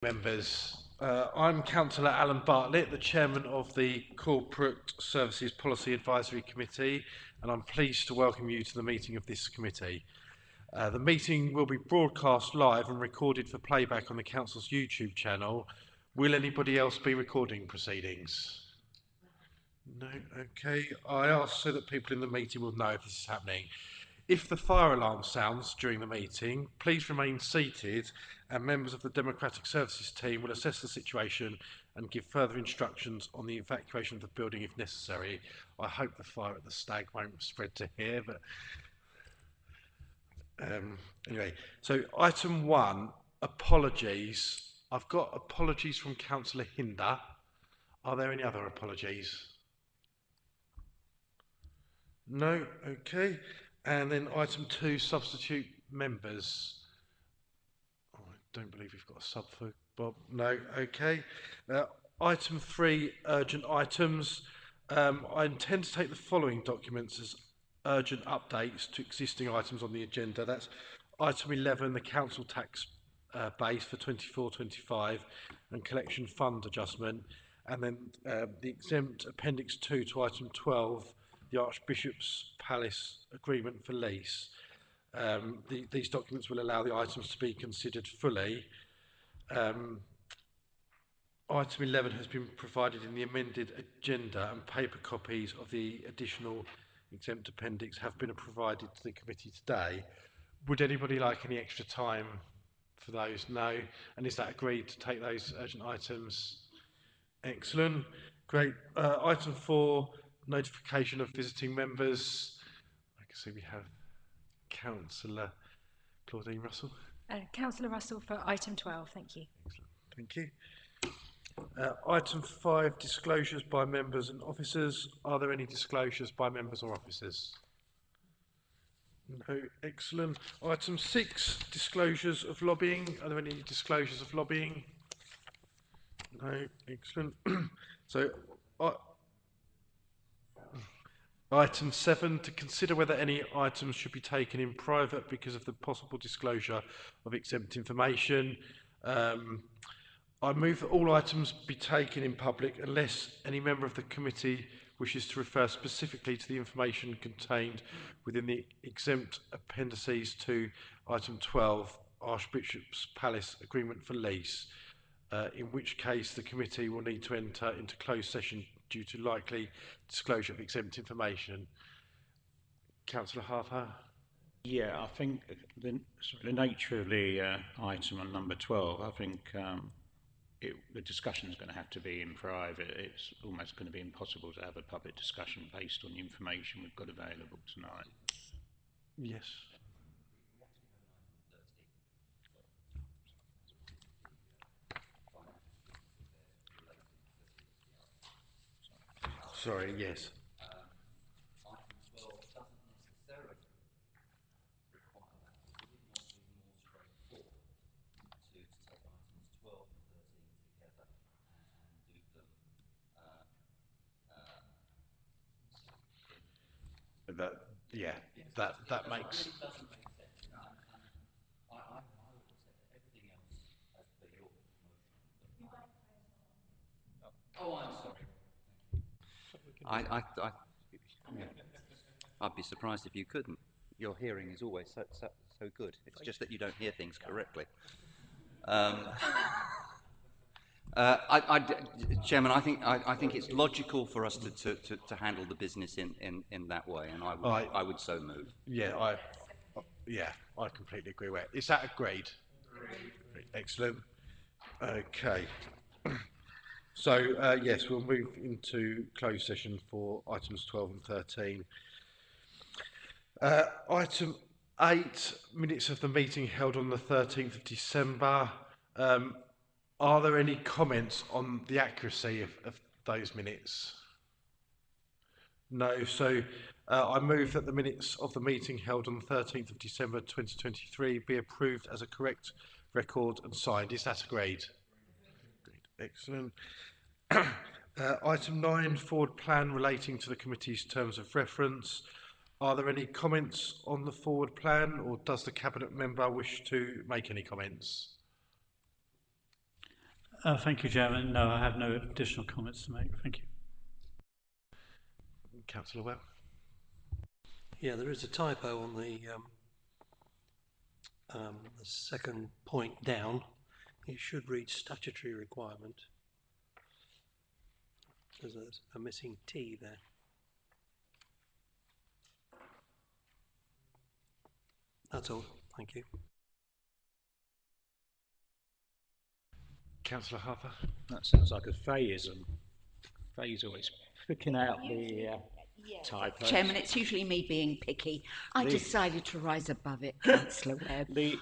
Members, I'm Councillor Alan Bartlett, the Chairman of the Corporate Services Policy Advisory Committee, and I'm pleased to welcome you to the meeting of this committee. The meeting will be broadcast live and recorded for playback on the Council's YouTube channel. Will anybody else be recording proceedings? No? Okay. I ask so that people in the meeting will know if this is happening. If the fire alarm sounds during the meeting, please remain seated and members of the Democratic Services team will assess the situation and give further instructions on the evacuation of the building if necessary. I hope the fire at the Stag won't spread to here, but anyway. So item 1, apologies. I've got apologies from Councillor Hinder. Are there any other apologies? No? Okay. And then item 2, substitute members. Oh, I don't believe we've got a sub for Bob. No, okay. Item 3, urgent items. I intend to take the following documents as urgent updates to existing items on the agenda. That's item 11, the council tax base for 24-25 and collection fund adjustment. And then the exempt appendix 2 to item 12, the Archbishop's Palace agreement for lease. These documents will allow the items to be considered fully. Item 11 has been provided in the amended agenda and paper copies of the additional exempt appendix have been provided to the committee today. Would anybody like any extra time for those? No. And is that agreed to take those urgent items? Excellent. Great. Item 4, notification of visiting members. I can see we have Councillor Claudine Russell. Councillor Russell for item 12, thank you. Excellent. Thank you. Item 5, disclosures by members and officers. Are there any disclosures by members or officers? No. Excellent. Item 6, disclosures of lobbying. Are there any disclosures of lobbying? No. Excellent. So, item 7, to consider whether any items should be taken in private because of the possible disclosure of exempt information. I move that all items be taken in public unless any member of the committee wishes to refer specifically to the information contained within the exempt appendices to item 12, Archbishop's Palace agreement for lease, in which case the committee will need to enter into closed session due to likely disclosure of exempt information. Councillor Harper. Yeah, I think the nature of the item on number 12, I think the discussion is going to have to be in private. It's almost going to be impossible to have a public discussion based on the information we've got available tonight. Yes. Sorry, yes. That makes. Oh, I'm sorry. I'd be surprised if you couldn't. Your hearing is always so good. It's just that you don't hear things correctly. Chairman, I think it's logical for us to handle the business in that way, and I would so move. Yeah, I completely agree with it. Is that agreed? Agreed. Excellent. Okay. So, yes, we'll move into closed session for items 12 and 13. Item 8, minutes of the meeting held on the 13th of December. Are there any comments on the accuracy of those minutes? No. So, I move that the minutes of the meeting held on the 13th of December 2023 be approved as a correct record and signed. Is that agreed? Agreed. Excellent. Item 9, forward plan relating to the committee's terms of reference. Are there any comments on the forward plan, or does the cabinet member wish to make any comments? Thank you, Chairman. No, I have no additional comments to make. Thank you. Councillor Webb. Yeah, there is a typo on the second point down. It should read statutory requirement. There's a missing T there. That's all. Thank you. Councillor Harper. That sounds like a phaism. Faye's always picking out the typos. Chairman, it's usually me being picky. I decided to rise above it, Councillor Webb. The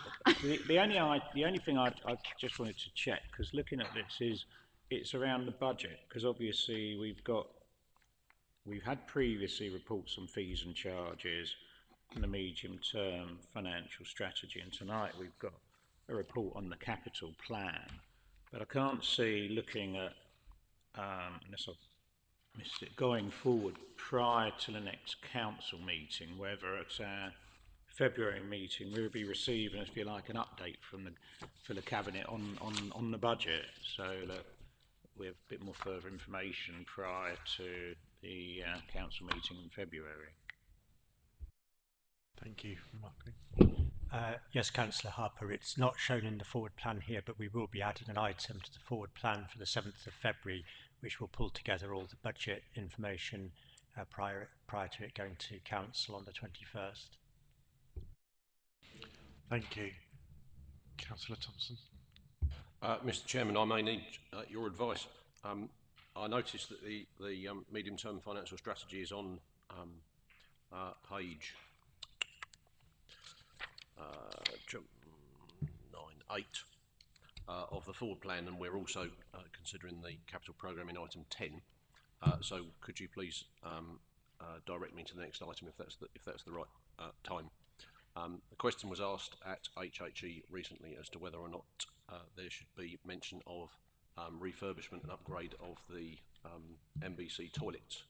only thing I just wanted to check, because looking at this, is it's around the budget, because obviously we've had previously reports on fees and charges and the medium-term financial strategy, and tonight we've got a report on the capital plan. But I can't see, looking at, unless I've missed it, going forward prior to the next council meeting, whether at our February meeting we'll be receiving, if you like, an update from the cabinet on the budget, so that we have a bit more further information prior to the council meeting in February. Thank you, Mark. Yes, Councillor Harper, it's not shown in the forward plan here, but we will be adding an item to the forward plan for the 7th of February, which will pull together all the budget information prior to it going to council on the 21st. Thank you. Councillor Thompson. Mr. Chairman, I may need your advice. I noticed that the medium-term financial strategy is on page 9.8 of the forward plan, and we're also considering the capital programme in item 10. So could you please direct me to the next item if that's the right time? The question was asked at HHE recently as to whether or not there should be mention of refurbishment and upgrade of the MBC toilets,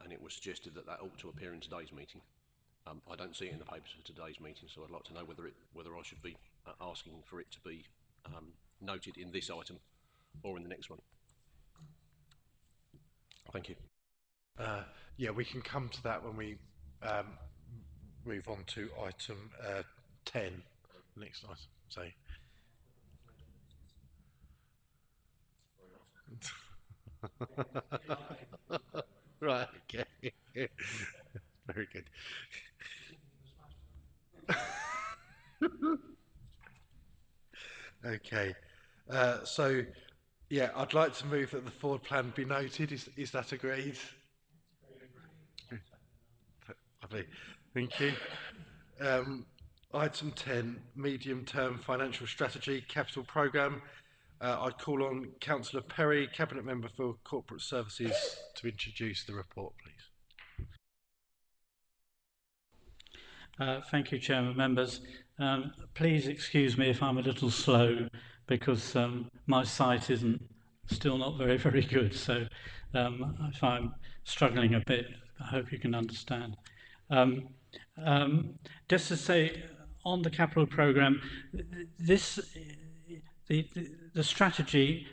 and it was suggested that ought to appear in today's meeting. I don't see it in the papers for today's meeting, so I'd like to know whether I should be asking for it to be noted in this item or in the next one. Thank you. Yeah, we can come to that when we move on to item 10, next item. So. Right, okay. Very good. Okay, so yeah, I'd like to move that the forward plan be noted. Is that agreed? Lovely, thank you. Item 10, medium-term financial strategy, capital programme. I'd call on Councillor Perry, Cabinet Member for Corporate Services, to introduce the report, please. Thank you, Chairman. Members, please excuse me if I'm a little slow, because my sight isn't still not very good, so if I'm struggling a bit, I hope you can understand. Just to say, on the capital programme, the strategy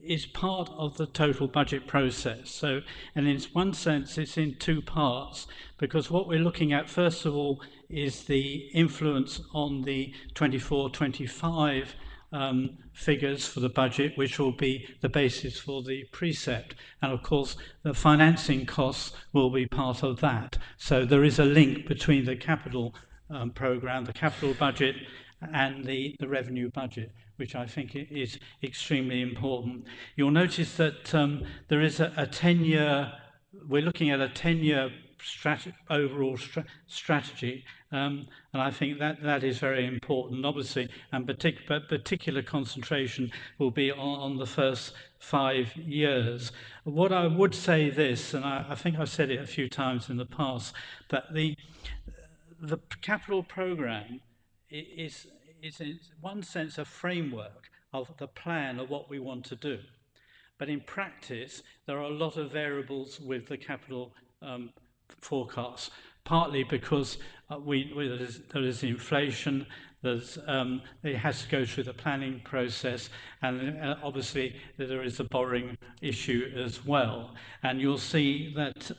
is part of the total budget process. So, and in one sense, it's in two parts, because what we're looking at, first of all, is the influence on the 24-25 figures for the budget, which will be the basis for the precept. And of course, the financing costs will be part of that. So there is a link between the capital programme, the capital budget, and the revenue budget, which I think is extremely important. You'll notice that there is a 10-year, we're looking at a 10-year overall strategy, and I think that is very important, obviously, and particular concentration will be on the first 5 years. What I would say this, and I think I've said it a few times in the past, that the capital programme is in one sense a framework of the plan of what we want to do. But in practice, there are a lot of variables with the capital forecasts. partly because there is inflation. It has to go through the planning process, and obviously there is a borrowing issue as well. And you'll see that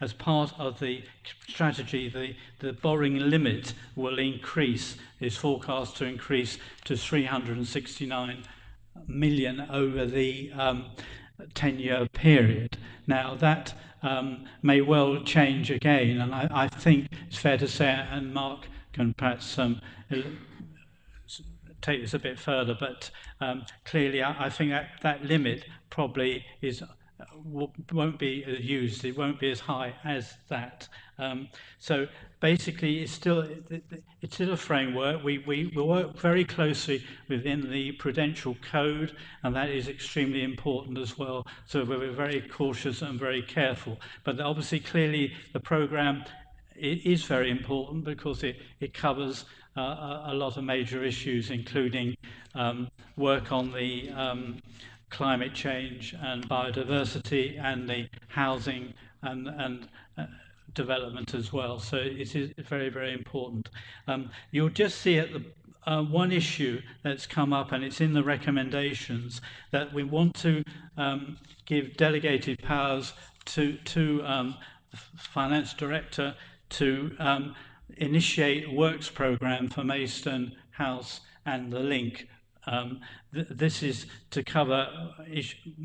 as part of the strategy, the borrowing limit will increase, is forecast to increase to 369 million over the 10-year period. Now that may well change again, and I think it's fair to say, and Mark can perhaps take this a bit further, but clearly I think that limit probably won't be used. It won't be as high as that. So basically, it's still a framework. We work very closely within the Prudential Code, and that is extremely important as well. So we're very cautious and very careful. But obviously, clearly, the programme is very important because it covers a lot of major issues, including work on the climate change and biodiversity and the housing and development as well. So it is very, very important. You'll just see at the one issue that's come up, and it's in the recommendations, that we want to give delegated powers to the finance director to initiate a works programme for Maidstone House and the link. This is to cover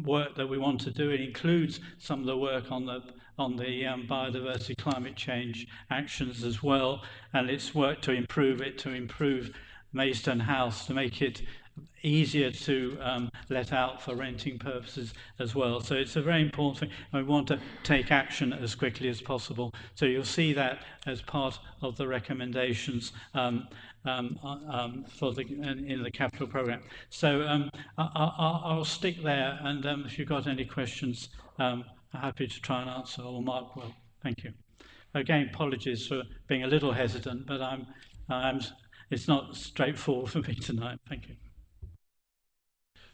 work that we want to do. It includes some of the work on the biodiversity, climate change actions as well, and it's work to improve Maidstone House, to make it easier to let out for renting purposes as well. So it's a very important thing, and we want to take action as quickly as possible. So you'll see that as part of the recommendations in the capital programme. So I'll stick there, and if you've got any questions, I'm happy to try and answer, or Mark will. Thank you. Again, apologies for being a little hesitant, but it's not straightforward for me tonight. Thank you.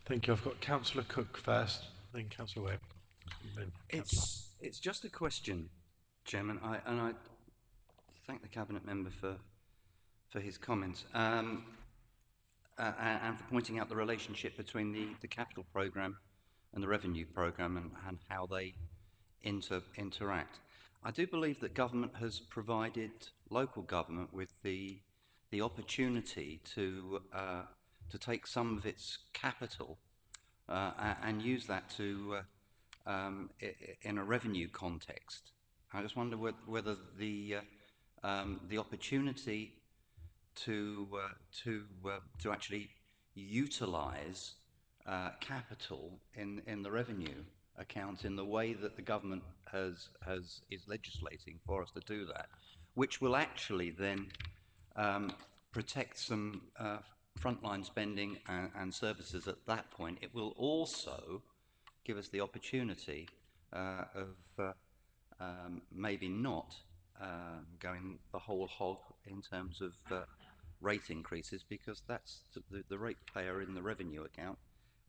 Thank you. I've got Councillor Cook first, then Councillor Webb. It's just a question, Chairman, and I thank the Cabinet member for his comments and for pointing out the relationship between the capital programme and the revenue programme and how they interact. I do believe that government has provided local government with the opportunity to take some of its capital and use that to in a revenue context. I just wonder whether the opportunity to actually utilise capital in the revenue account in the way that the government is legislating for us to do that, which will actually then protect some frontline spending and services at that point. It will also give us the opportunity of maybe not going the whole hog in terms of rate increases, because that's the ratepayer in the revenue account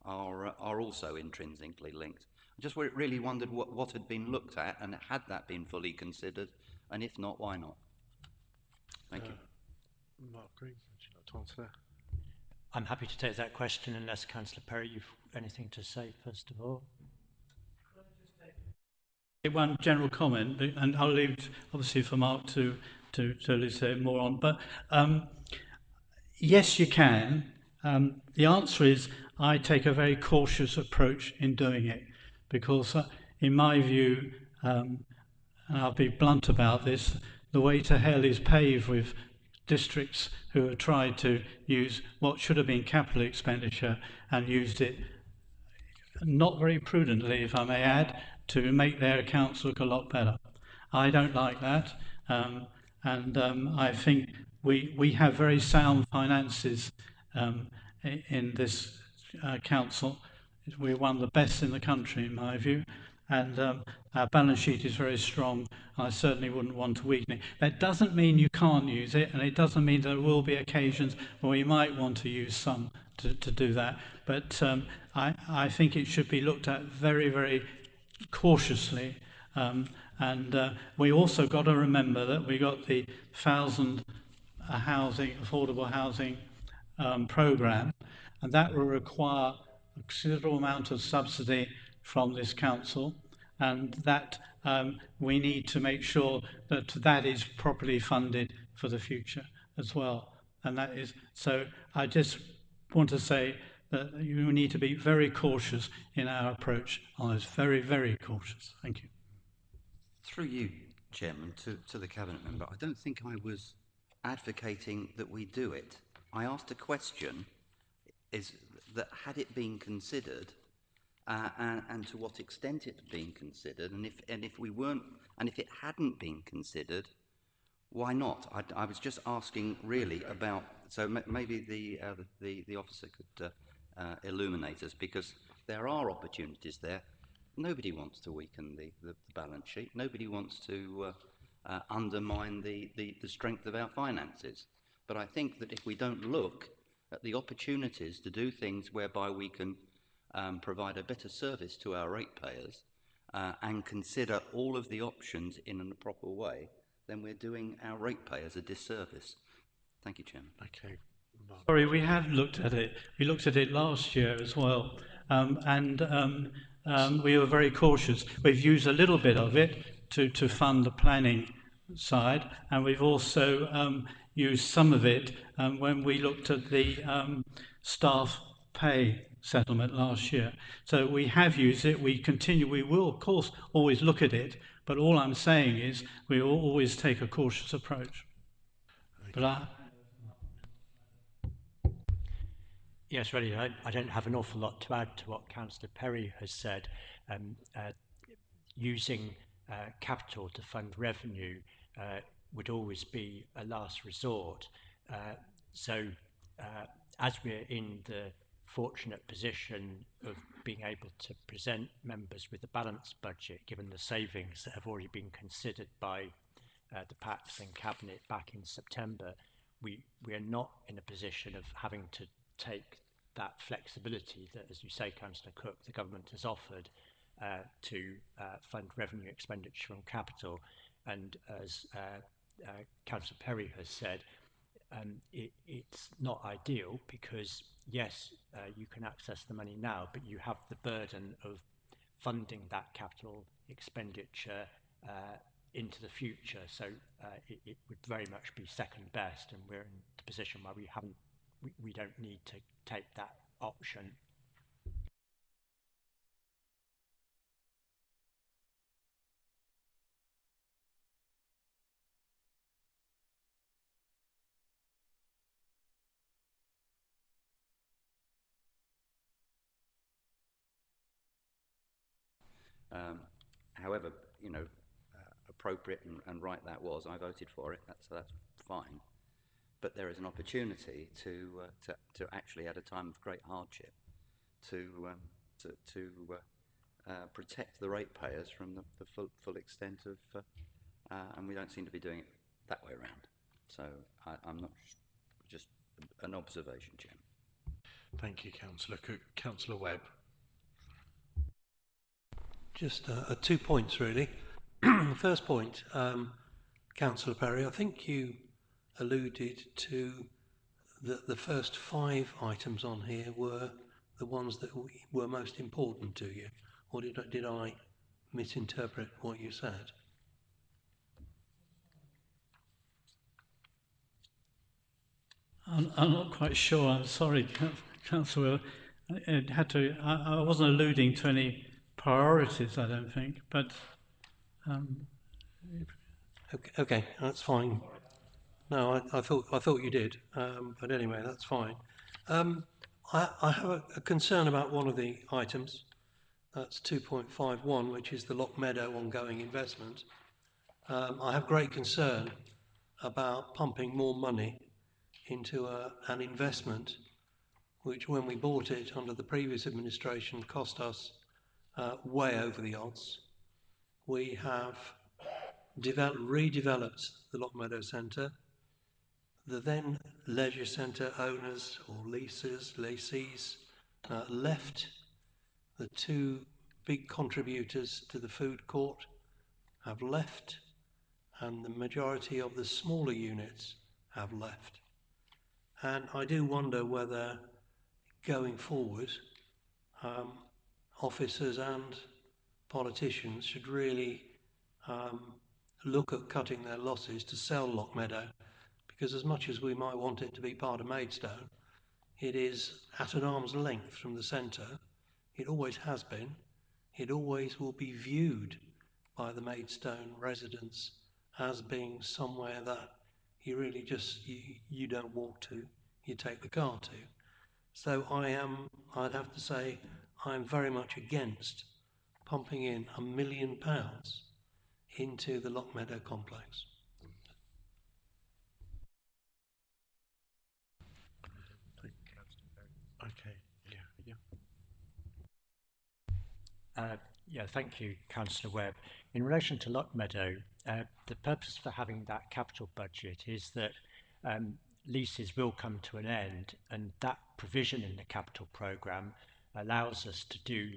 are also intrinsically linked. I just really wondered what had been looked at, and had that been fully considered, and if not, why not? Thank you. Mark Green, would you like to answer that? I'm happy to take that question, unless Councillor Perry, you've anything to say first of all. One general comment, and I'll leave obviously for Mark to say more on. But yes, you can. The answer is I take a very cautious approach in doing it, because in my view, and I'll be blunt about this, the way to hell is paved with districts who have tried to use what should have been capital expenditure and used it not very prudently, if I may add, to make their accounts look a lot better. I don't like that, and I think we have very sound finances in this council. We're one of the best in the country, in my view, and our balance sheet is very strong. I certainly wouldn't want to weaken it. That doesn't mean you can't use it, and it doesn't mean there will be occasions where you might want to use some to do that. But I think it should be looked at very, very cautiously, We also got to remember that we got the 1,000 affordable housing programme, and that will require a considerable amount of subsidy from this council, and that we need to make sure that that is properly funded for the future as well. And that is, so I just want to say that you need to be very cautious in our approach on this, very, very cautious. Thank you. Through you, Chairman, to the Cabinet Member, I don't think I was advocating that we do it. I asked a question, is that had it been considered, and to what extent it had been considered, and if it hadn't been considered, why not? I was just asking really about. So maybe the officer could illuminate us, because there are opportunities there. Nobody wants to weaken the balance sheet. Nobody wants to undermine the strength of our finances. But I think that if we don't look at the opportunities to do things whereby we can provide a better service to our ratepayers and consider all of the options in a proper way, then we're doing our ratepayers a disservice. Thank you, Chairman. Okay. Sorry, we have looked at it. We looked at it last year as well, we were very cautious. We've used a little bit of it to fund the planning side, and we've also used some of it when we looked at the staff pay settlement last year. So we have used it. We will, of course, always look at it, but all I'm saying is we will always take a cautious approach. But Yes, really, I don't have an awful lot to add to what Councillor Perry has said. Using capital to fund revenue would always be a last resort. As we're in the fortunate position of being able to present members with a balanced budget, given the savings that have already been considered by the PACs and Cabinet back in September, we are not in a position of having to take that flexibility that, as you say, Councillor Cook, the government has offered to fund revenue expenditure on capital. And as Councillor Perry has said, it's not ideal because, yes, you can access the money now, but you have the burden of funding that capital expenditure into the future. So it would very much be second best, and we're in the position where we don't need to take that option. However, appropriate and right that was. I voted for it. That's fine. But there is an opportunity to actually, at a time of great hardship, to protect the ratepayers from the full extent of, and we don't seem to be doing it that way around. So I'm not just an observation, Chairman. Thank you, Councillor Cook. Councillor Webb. Just 2 points, really. First point, Councillor Perry, I think you alluded to the first 5 items on here were the ones that were most important to you, or did I misinterpret what you said? I'm not quite sure. I'm sorry, Councillor. I wasn't alluding to any priorities, I don't think, but Okay, that's fine. No, I thought you did, but anyway, that's fine. I have a concern about one of the items. That's 2.51, which is the Lock Meadow ongoing investment. I have great concern about pumping more money into an investment which, when we bought it under the previous administration, cost us way over the odds. We have redeveloped the Lock Meadow Centre. The then leisure centre owners or lessees left the 2 big contributors to the food court have left, and the majority of the smaller units have left. And I do wonder whether going forward, officers and politicians should really look at cutting their losses to sell Lockmeadow, because as much as we might want it to be part of Maidstone, it is at an arm's length from the centre. It always has been. It always will be viewed by the Maidstone residents as being somewhere that you really just, you don't walk to, you take the car to. So I'd have to say, I'm very much against pumping in £1 million into the Lockmeadow complex. Okay, yeah. Yeah, thank you, Councillor Webb. In relation to Lockmeadow, the purpose for having that capital budget is that leases will come to an end, and that provision in the capital programme allows us to do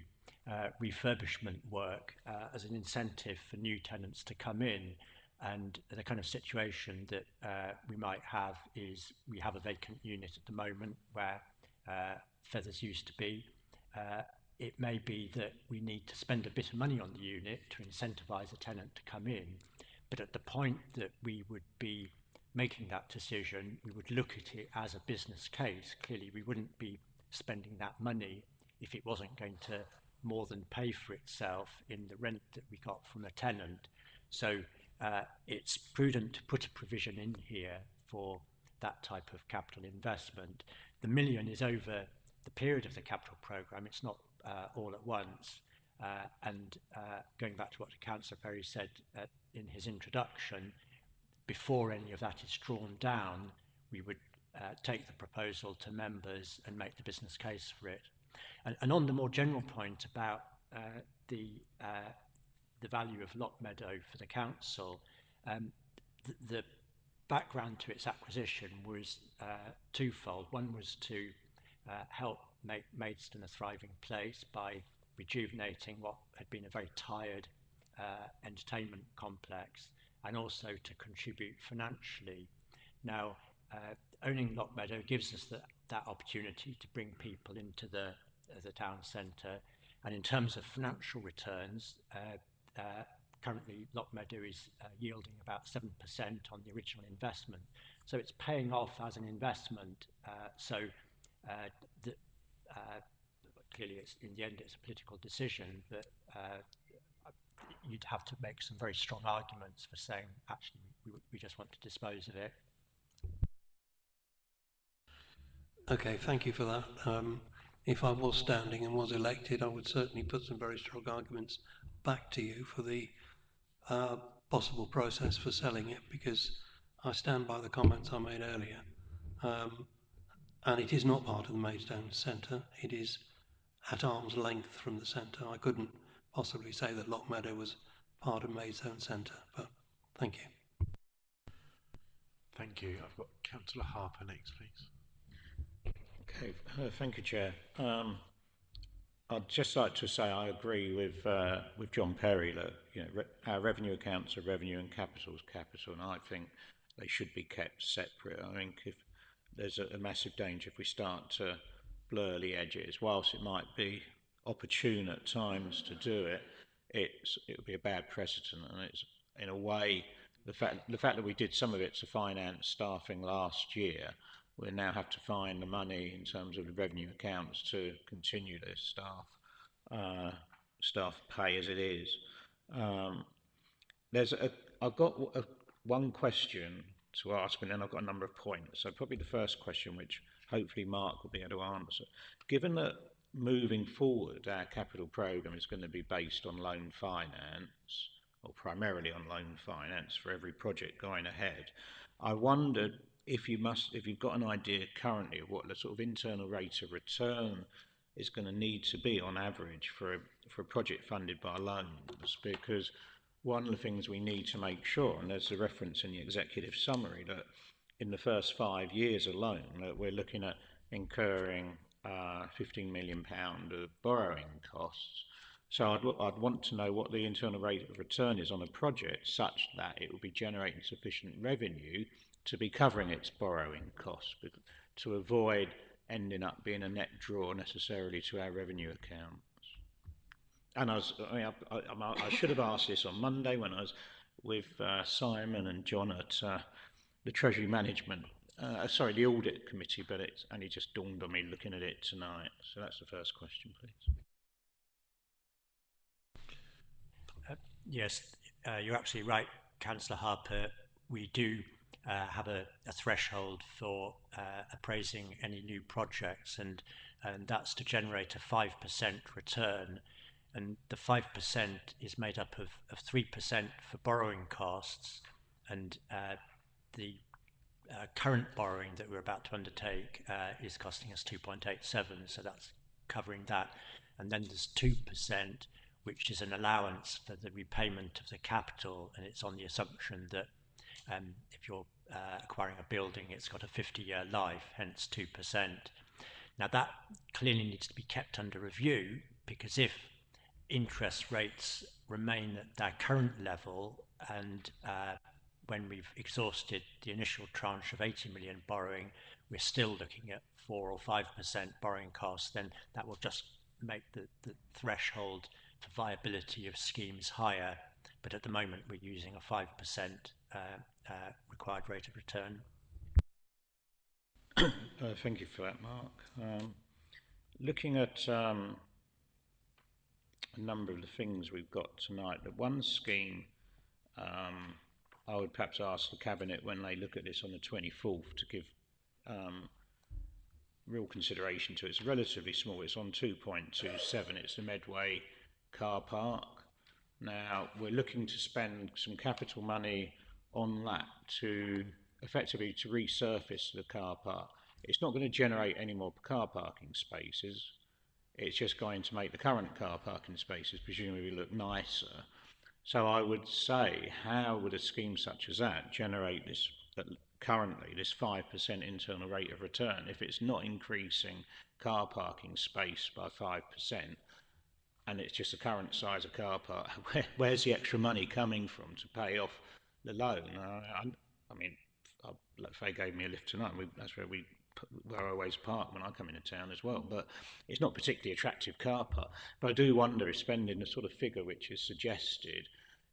refurbishment work as an incentive for new tenants to come in. And the kind of situation that we might have is we have a vacant unit at the moment where Feathers used to be. It may be that we need to spend a bit of money on the unit to incentivise a tenant to come in, but at the point that we would be making that decision, we would look at it as a business case. Clearly, we wouldn't be spending that money if it wasn't going to more than pay for itself in the rent that we got from a tenant. So it's prudent to put a provision in here for that type of capital investment. The million is over the period of the capital programme. It's not all at once. And going back to what Councillor Perry said in his introduction, before any of that is drawn down, we would take the proposal to members and make the business case for it. And on the more general point about the value of Lockmeadow for the council, the background to its acquisition was twofold. One was to help make Maidstone a thriving place by rejuvenating what had been a very tired entertainment complex, and also to contribute financially. Now, owning Lockmeadow gives us that opportunity to bring people into the town centre, and in terms of financial returns, currently Lockmeadow is yielding about 7% on the original investment, so it's paying off as an investment. Clearly, in the end, it's a political decision, but you'd have to make some very strong arguments for saying, actually, we just want to dispose of it. Okay, thank you for that. If I was standing and was elected, I would certainly put some very strong arguments back to you for the possible process for selling it, because I stand by the comments I made earlier. And it is not part of the Maidstone Centre. It is at arm's length from the centre. I couldn't possibly say that Lockmeadow was part of Maidstone Centre, but thank you. Thank you. I've got Councillor Harper next, please. Okay, thank you, Chair. I'd just like to say I agree with John Perry that our revenue accounts are revenue and capital is capital, and I think they should be kept separate. I think if there's a massive danger if we start to blur the edges, whilst it might be opportune at times to do it, it would be a bad precedent, and it's in a way the fact that we did some of it to finance staffing last year. We now have to find the money in terms of the revenue accounts to continue this staff pay as it is. I've got one question to ask, and then I've got a number of points. So probably the first question, which hopefully Mark will be able to answer. Given that moving forward, our capital programme is going to be based on loan finance, or primarily on loan finance for every project going ahead, I wondered if you've got an idea currently of what the sort of internal rate of return is going to need to be on average for a project funded by loans, because one of the things we need to make sure, and there's a reference in the executive summary, that in the first 5 years alone that we're looking at incurring £15 million of borrowing costs, So I'd want to know what the internal rate of return is on a project such that it will be generating sufficient revenue to be covering its borrowing costs, to avoid ending up being a net draw necessarily to our revenue accounts. And I should have asked this on Monday when I was with Simon and John at the Treasury Management, the Audit Committee, but it's only just dawned on me looking at it tonight. So that's the first question, please. Yes, you're absolutely right, Councillor Harper. We do have a threshold for appraising any new projects, and that's to generate a 5% return. And the 5% is made up of 3% for borrowing costs, and the current borrowing that we're about to undertake is costing us 2.87, so that's covering that. And then there's 2%, which is an allowance for the repayment of the capital, and it's on the assumption that if you're acquiring a building, it's got a 50-year life, hence 2%. Now that clearly needs to be kept under review, because if interest rates remain at their current level, and when we've exhausted the initial tranche of 80 million borrowing, we're still looking at 4 or 5% borrowing costs, then that will just make the threshold for viability of schemes higher. But at the moment, we're using a 5% required rate of return. Thank you for that, Mark. Looking at a number of the things we've got tonight, the one scheme I would perhaps ask the Cabinet when they look at this on the 24th to give real consideration to. It's relatively small, it's on 2.27, it's the Medway car park. Now we're looking to spend some capital money on that to effectively to resurface the car park. It's not going to generate any more car parking spaces, it's just going to make the current car parking spaces presumably look nicer. So I would say, how would a scheme such as that generate this, currently this 5% internal rate of return, if it's not increasing car parking space by 5%, and it's just the current size of car park? Where's the extra money coming from to pay off the loan? I mean, Faye gave me a lift tonight. That's where I always park when I come into town as well. But it's not particularly attractive car park. But I do wonder if spending the sort of figure which is suggested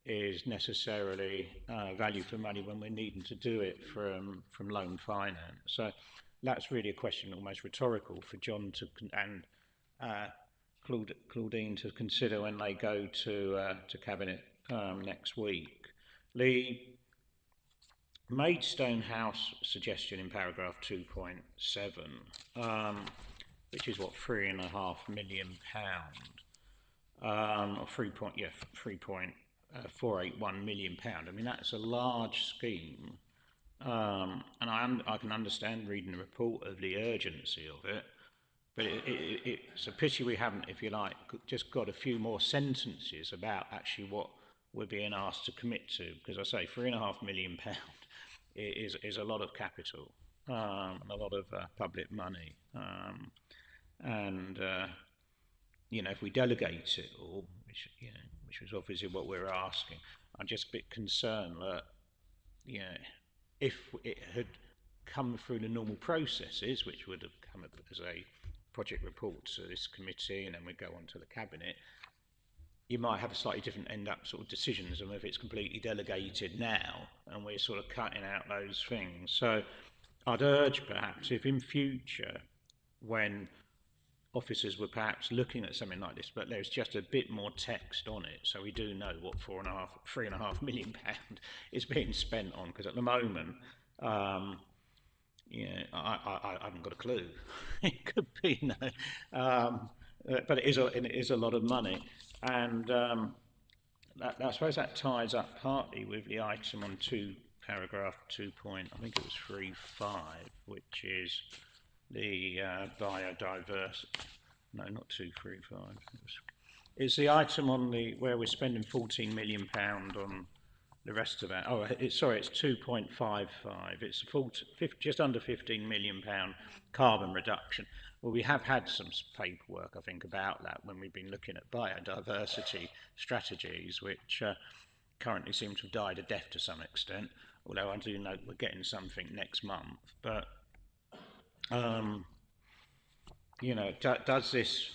is necessarily value for money when we're needing to do it from loan finance. So that's really a question, almost rhetorical, for John to and Claudine to consider when they go to Cabinet next week. The Maidstone House suggestion in paragraph 2.7, which is what, £3.5 million, or 3.481 million pound. I mean, that's a large scheme, and I can understand reading the report of the urgency of it, but it's a pity we haven't, if you like, just got a few more sentences about actually what we're being asked to commit to, because I say £3.5 million is a lot of capital, and a lot of public money, and you know, if we delegate it all, which was obviously what we're asking, I'm just a bit concerned that, you know, if it had come through the normal processes, which would have come up as a project report to this committee, and then we go on to the Cabinet, you might have a slightly different end up sort of decisions on if it's completely delegated now, and we're sort of cutting out those things. So I'd urge perhaps if in future, when officers were perhaps looking at something like this, but there's just a bit more text on it, so we do know what £3.5 million is being spent on, because at the moment, yeah, I haven't got a clue. It could be no, but it is a lot of money, and I suppose that ties up partly with the item on paragraph 2 point, I think it was 3.5, which is the biodiversity. No, not 2.35. It's the item on where we're spending £14 million on the rest of that. Oh, sorry, it's 2.55. It's just under £15 million carbon reduction. Well, we have had some paperwork, I think, about that when we've been looking at biodiversity strategies, which currently seem to have died a death to some extent, although I do note we're getting something next month. But, you know, does this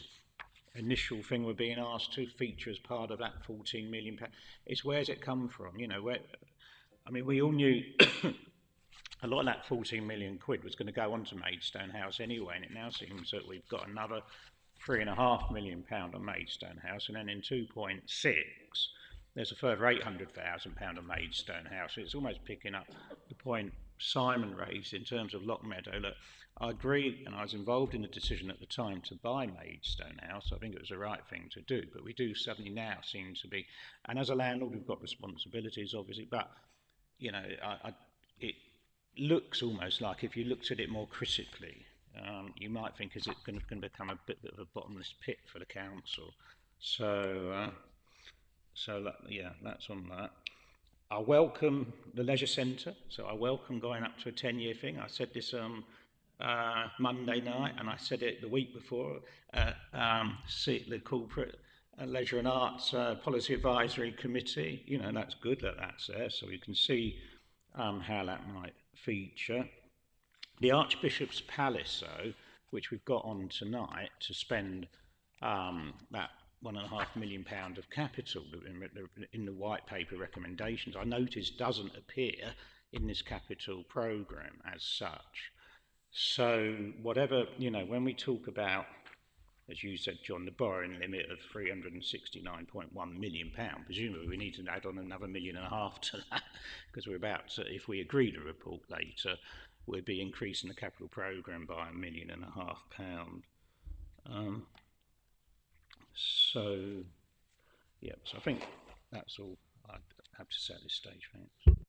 initial thing we're being asked to feature as part of that £14 million? It's where's it come from? You know, I mean, we all knew a lot of that 14 million quid was going to go on to Maidstone House anyway, and it now seems that we've got another £3.5 million on Maidstone House, and then in 2.6 there's a further £800,000 on Maidstone House. It's almost picking up the point Simon raised in terms of Lockmeadow. Look, I agree, and I was involved in the decision at the time to buy Maidstone House. I think it was the right thing to do, but we do suddenly now seem to be, and as a landlord we've got responsibilities obviously, but you know, it looks almost like if you looked at it more critically, you might think, is it going to become a bit of a bottomless pit for the council? So, yeah, that's on that. I welcome the leisure centre, so I welcome going up to a 10-year thing. I said this Monday night, and I said it the week before. The corporate Leisure and Arts Policy Advisory Committee, you know, that's good that that's there, so we can see how that might feature. The Archbishop's Palace, though, which we've got on tonight to spend that £1.5 million of capital in the white paper recommendations, I notice doesn't appear in this capital programme as such. So whatever, you know, when we talk about, as you said, John, the borrowing limit of £369.1 million, presumably we need to add on another £1.5 million to that, because we're about to, if we agree to report later, we'll be increasing the capital programme by £1.5 million. So, yeah, so I think that's all I'd have to say at this stage. Thanks.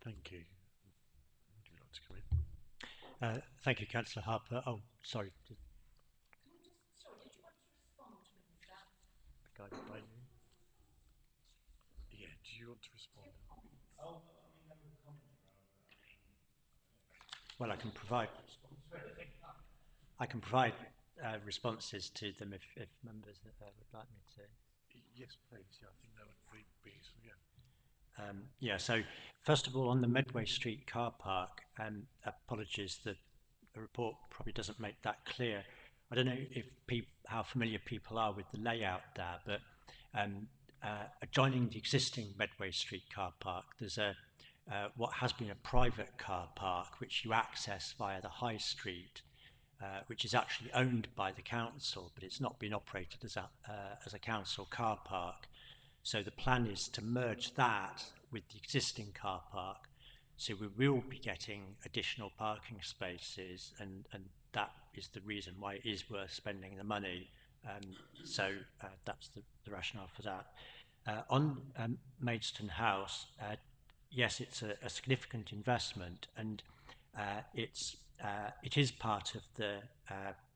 Thank you. Would you like to come in? Thank you, Councillor Harper. Oh, sorry. Guided by you. Yeah, do you want to respond? Well, I can provide responses to them if members would like me to. Yes, please. Yeah, I think that would be useful. Yeah. Yeah. So, first of all, on the Medway Street car park, apologies that the report probably doesn't make that clear. I don't know if how familiar people are with the layout there, but adjoining the existing Medway Street car park, there's what has been a private car park which you access via the High Street, which is actually owned by the council, but it's not been operated as a council car park. So the plan is to merge that with the existing car park. So we will be getting additional parking spaces, and that is the reason why it is worth spending the money. So that's the rationale for that. On Maidstone House, yes, it's a significant investment, and it is part of the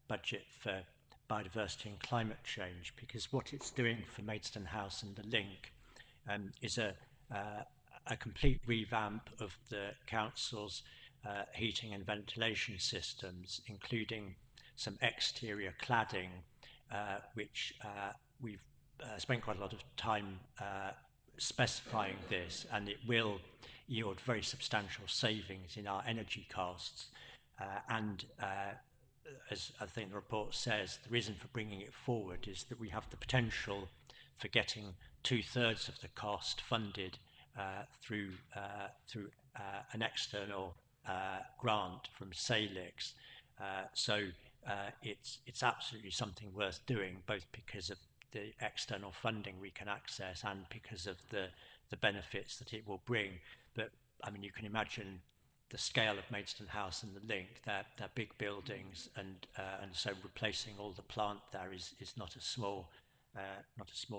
budget for biodiversity and climate change, because what it's doing for Maidstone House and the link is a complete revamp of the council's heating and ventilation systems, including some exterior cladding, which we've spent quite a lot of time specifying this, and it will yield very substantial savings in our energy costs. As I think the report says, the reason for bringing it forward is that we have the potential for getting 2/3 of the cost funded through an external grant from Salix. So it's absolutely something worth doing, both because of the external funding we can access and because of the benefits that it will bring. But I mean, you can imagine the scale of Maidstone House and the link. They're big buildings, and so replacing all the plant there is not a small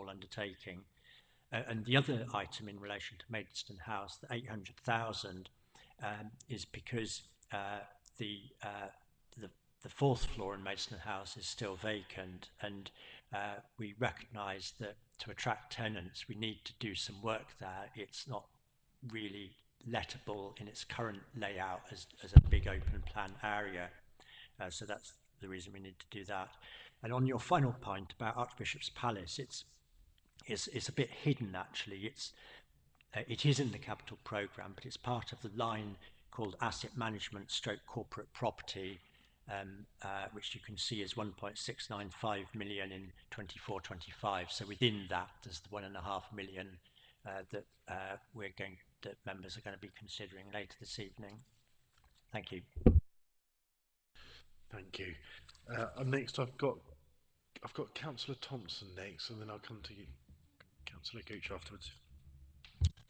undertaking. And the other item in relation to Maidstone House, the 800,000, is because the the fourth floor in Maidstone House is still vacant, and we recognise that to attract tenants we need to do some work there. It's not really lettable in its current layout as a big open plan area, so that's the reason we need to do that. And on your final point about Archbishop's Palace, it's a bit hidden actually. It is in the capital programme, but it's part of the line called Asset Management / Corporate Property, which you can see is 1.695 million in 24-25. So within that, there's the 1.5 million that that members are going to be considering later this evening. Thank you. Thank you. Next, I've got Councillor Thompson next, and then I'll come to you, Councillor Gooch, afterwards.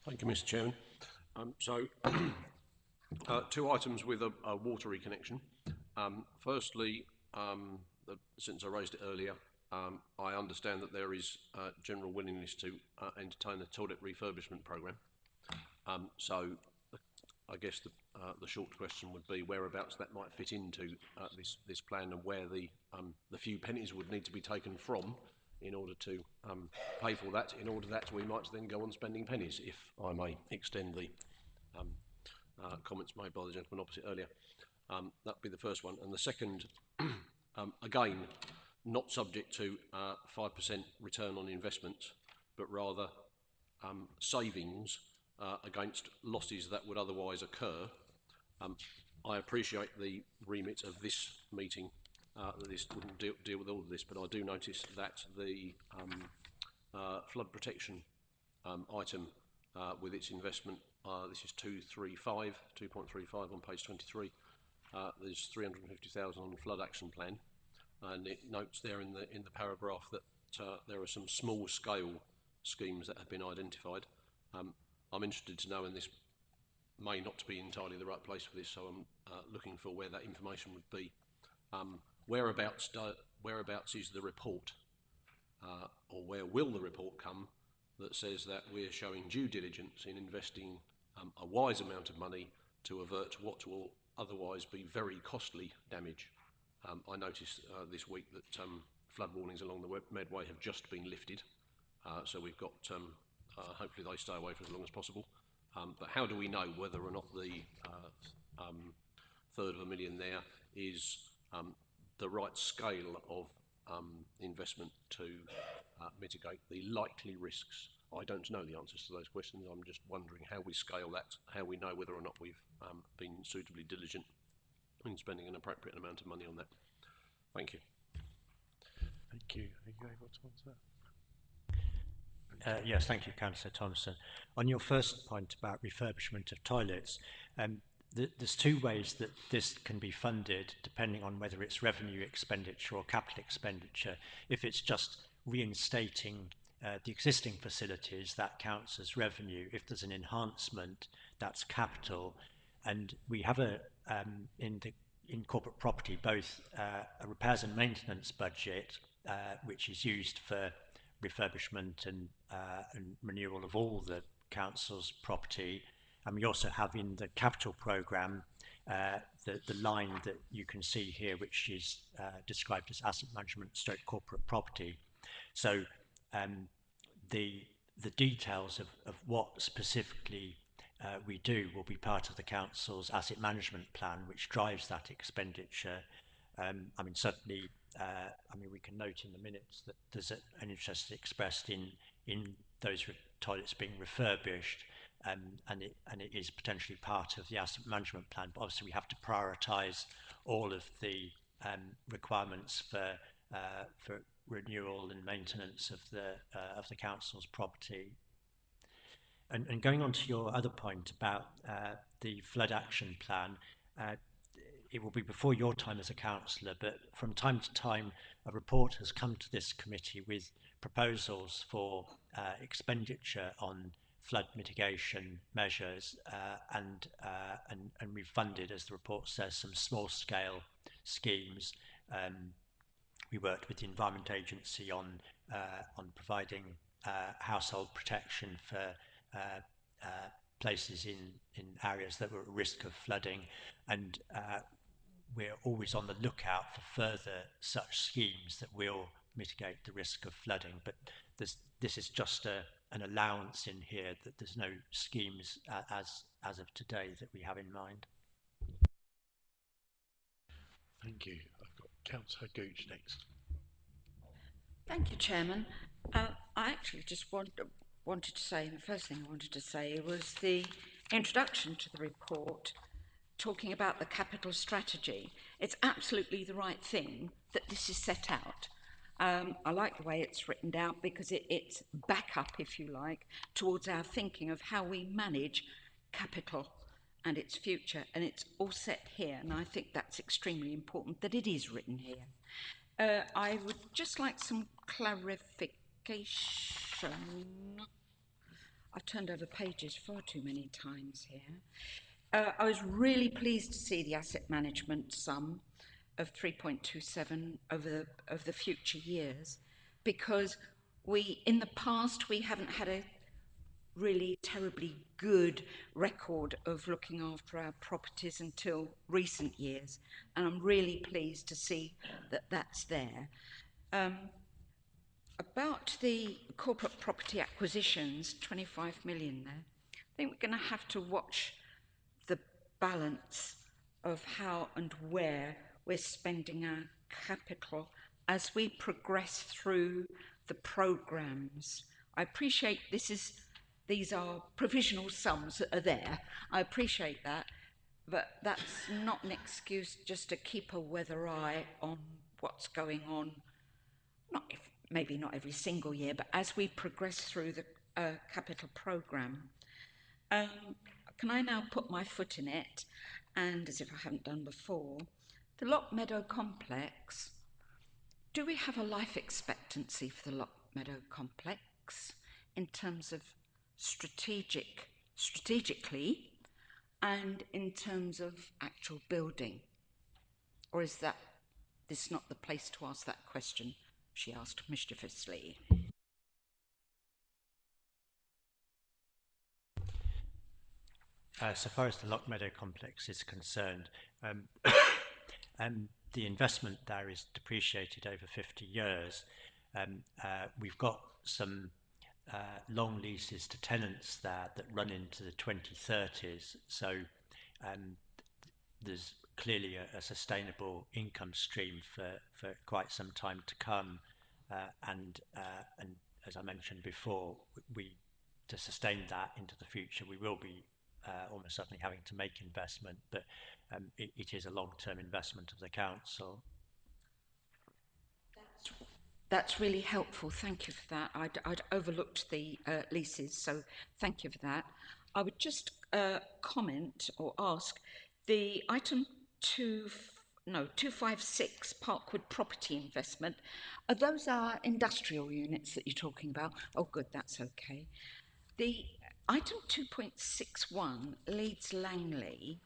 Thank you, Mr. Chairman. Two items with a water reconnection. Firstly, since I raised it earlier, I understand that there is general willingness to entertain a toilet refurbishment programme. So I guess the short question would be whereabouts that might fit into this plan, and where the few pennies would need to be taken from in order to pay for that, in order that we might then go on spending pennies, if I may extend the comments made by the gentleman opposite earlier. That would be the first one. And the second, again, not subject to 5% return on investment, but rather savings against losses that would otherwise occur. I appreciate the remit of this meeting, that this wouldn't deal with all of this, but I do notice that the flood protection item with its investment, this is 2.35 on page 23. There's 350,000 on the flood action plan, and it notes there in the paragraph that there are some small scale schemes that have been identified. I'm interested to know, and this may not be entirely the right place for this, so I'm looking for where that information would be. Whereabouts is the report, or where will the report come, that says that we're showing due diligence in investing a wise amount of money to avert what will otherwise be very costly damage? I noticed this week that flood warnings along the Medway have just been lifted, so we've got hopefully they stay away for as long as possible. But how do we know whether or not the $350,000 there is the right scale of investment to mitigate the likely risks? I don't know the answers to those questions. I'm just wondering how we scale that, how we know whether or not we've been suitably diligent in spending an appropriate amount of money on that. Thank you. Thank you. Are you able to answer that? Yes, thank you, Councillor Thompson. On your first point about refurbishment of toilets, there's two ways that this can be funded, depending on whether it's revenue expenditure or capital expenditure. If it's just reinstating the existing facilities, that counts as revenue. If there's an enhancement, that's capital. And we have in corporate property both a repairs and maintenance budget, which is used for refurbishment and renewal of all the council's property, and we also have in the capital programme the line that you can see here, which is described as asset management / corporate property. So the details of what specifically we do will be part of the council's asset management plan, which drives that expenditure. I mean, certainly, we can note in the minutes that there's an interest expressed in those toilets being refurbished, and it is potentially part of the asset management plan. But obviously, we have to prioritise all of the requirements for renewal and maintenance of the council's property. And going on to your other point about the flood action plan, it will be before your time as a councillor, but from time to time a report has come to this committee with proposals for expenditure on flood mitigation measures, and we've funded, as the report says, some small scale schemes. We worked with the Environment Agency on providing household protection for places in areas that were at risk of flooding, and we're always on the lookout for further such schemes that will mitigate the risk of flooding. But this is just an allowance in here, that there's no schemes as of today that we have in mind. Thank you. I've got Councillor Gooch next. Thank you, Chairman. I actually just wanted to say, the first thing I wanted to say was the introduction to the report talking about the capital strategy. It's absolutely the right thing that this is set out. I like the way it's written down because it's backup, if you like, towards our thinking of how we manage capital and its future, and it's all set here, and I think that's extremely important that it is written here. I would just like some clarification. I've turned over pages far too many times here. I was really pleased to see the asset management sum of 3.27 over the future years, because in the past we haven't had a really terribly good record of looking after our properties until recent years, and I'm really pleased to see that that's there. About the corporate property acquisitions, 25 million there, I think we're going to have to watch the balance of how and where we're spending our capital as we progress through the programmes. I appreciate these are provisional sums that are there. I appreciate that, but that's not an excuse just to keep a weather eye on what's going on. Maybe not every single year, but as we progress through the capital programme. Can I now put my foot in it, and as if I haven't done before, the Lock Meadow complex, do we have a life expectancy for the Lock Meadow complex in terms of strategically and in terms of actual building? Or is this not the place to ask that question? She asked mischievously. So far as the Lock Meadow complex is concerned, the investment there is depreciated over 50 years. We've got some long leases to tenants there that run into the 2030s, so there's clearly a sustainable income stream for quite some time to come, and as I mentioned before, to sustain that into the future, we will be almost certainly having to make investment, but it is a long-term investment of the council. That's really helpful. Thank you for that. I'd overlooked the leases, so thank you for that. I would just comment or ask, the item 256 Parkwood property investment, are those our industrial units that you're talking about? Oh, good, that's okay. The item 2.61 Leeds Langley,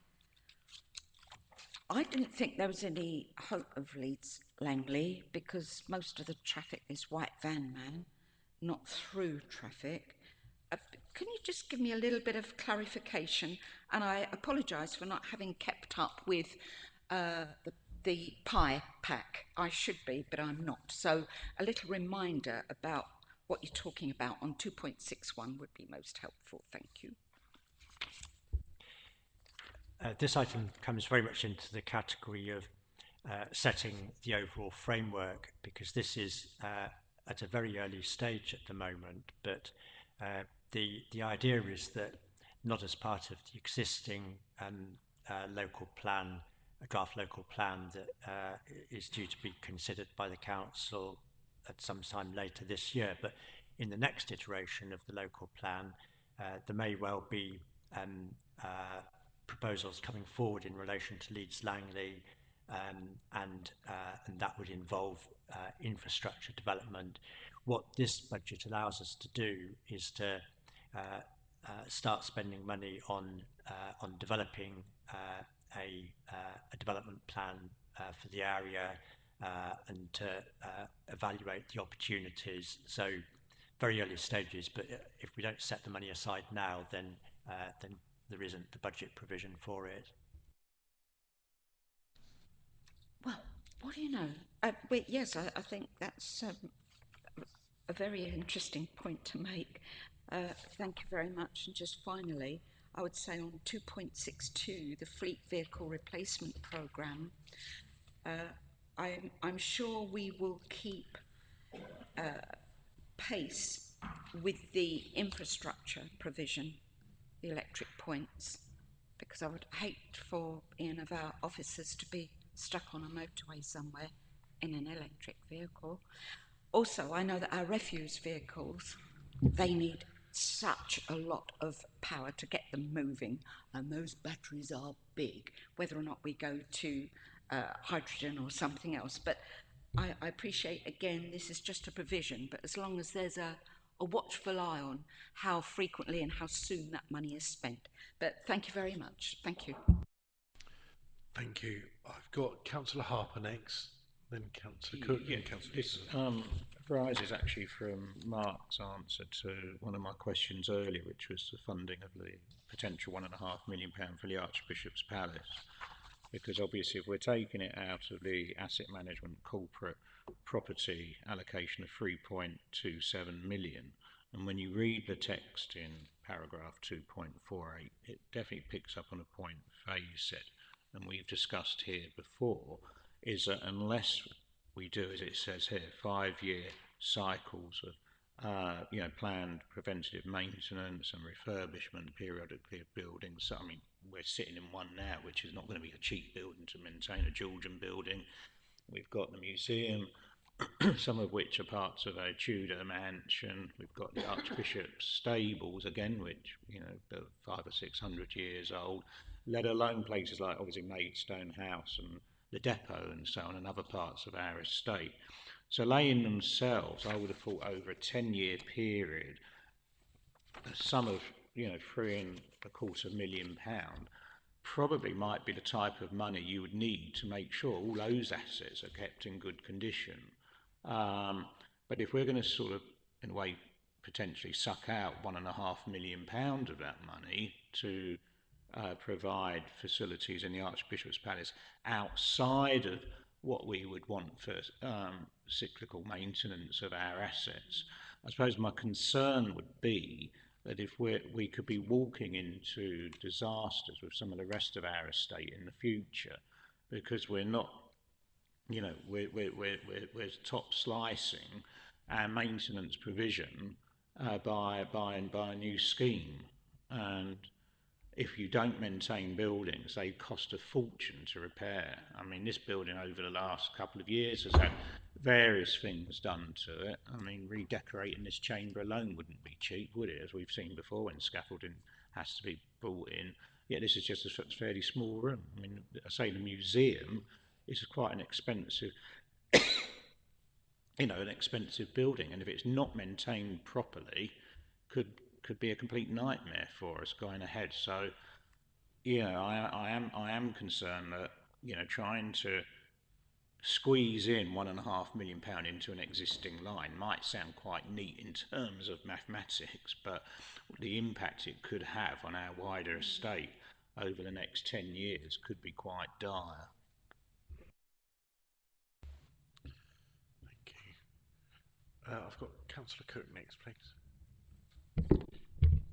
I didn't think there was any hope of Leeds Langley because most of the traffic is white van man, not through traffic. Can you just give me a little bit of clarification? And I apologise for not having kept up with the pie pack. I should be, but I'm not. So a little reminder about what you're talking about on 2.61 would be most helpful. Thank you. This item comes very much into the category of setting the overall framework, because this is at a very early stage at the moment, but the idea is that not as part of the existing local plan, a draft local plan that is due to be considered by the council at some time later this year, but in the next iteration of the local plan, there may well be proposals coming forward in relation to Leeds Langley, and that would involve infrastructure development. What this budget allows us to do is to start spending money on developing a development plan for the area, and to evaluate the opportunities. So very early stages, but if we don't set the money aside now, then there isn't the budget provision for it. Well, what do you know? Yes, I think that's a very interesting point to make. Thank you very much. And just finally, I would say on 2.62, the Fleet Vehicle Replacement Programme, I'm sure we will keep pace with the infrastructure provision, the electric points, because I would hate for any of our officers to be stuck on a motorway somewhere in an electric vehicle. Also, I know that our refuse vehicles, they need such a lot of power to get them moving, and those batteries are big, whether or not we go to hydrogen or something else. But I appreciate, again, this is just a provision, but as long as there's a watchful eye on how frequently and how soon that money is spent. But thank you very much. Thank you. Thank you. I've got Councillor Harper next, then Councillor Cook, Yeah, and Councillor this arises actually from Mark's answer to one of my questions earlier, which was the funding of the potential £1.5 million for the Archbishop's Palace. Because obviously if we're taking it out of the asset management corporate property allocation of 3.27 million, and when you read the text in paragraph 2.48, it definitely picks up on a point Faye said, and we've discussed here before, is that unless we do, as it says here, 5-year cycles of planned preventative maintenance and refurbishment periodically of buildings. So, I mean, we're sitting in one now, which is not going to be a cheap building to maintain, a Georgian building. We've got the museum, some of which are parts of a Tudor mansion. We've got the Archbishop's stables, again, which, you know, are 500 or 600 years old, let alone places like, obviously, Maidstone House and the depot and so on, and other parts of our estate. So laying themselves, I would have thought over a 10-year period, a sum of, you know, £3.25 million probably might be the type of money you would need to make sure all those assets are kept in good condition. But if we're going to sort of, in a way, potentially suck out £1.5 million of that money to provide facilities in the Archbishop's Palace outside of what we would want for cyclical maintenance of our assets, I suppose my concern would be that if we could be walking into disasters with some of the rest of our estate in the future, because we're not, you know, we're top slicing our maintenance provision by a new scheme. And if you don't maintain buildings, they cost a fortune to repair. I mean, this building over the last couple of years has had various things done to it. I mean, redecorating this chamber alone wouldn't be cheap, would it? As we've seen before, when scaffolding has to be brought in. Yet this is just a fairly small room. I mean, I say the museum is quite an expensive, you know, an expensive building, and if it's not maintained properly, could be a complete nightmare for us going ahead. So, yeah, I am concerned that, you know, trying to squeeze in £1.5 million into an existing line might sound quite neat in terms of mathematics, but the impact it could have on our wider estate over the next 10 years could be quite dire. Thank you. I've got Councillor Cook next, please.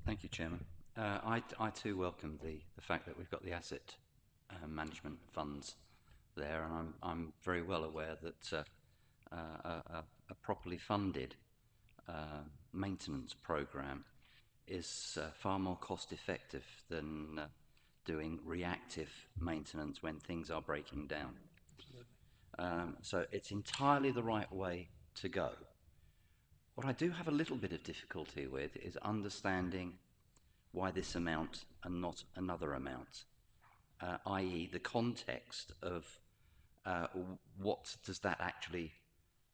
Thank you, Chairman. I too welcome the fact that we've got the asset management funds there, and I'm very well aware that a properly funded maintenance programme is far more cost effective than doing reactive maintenance when things are breaking down. So it's entirely the right way to go. What I do have a little bit of difficulty with is understanding why this amount and not another amount, i.e. the context of what does that actually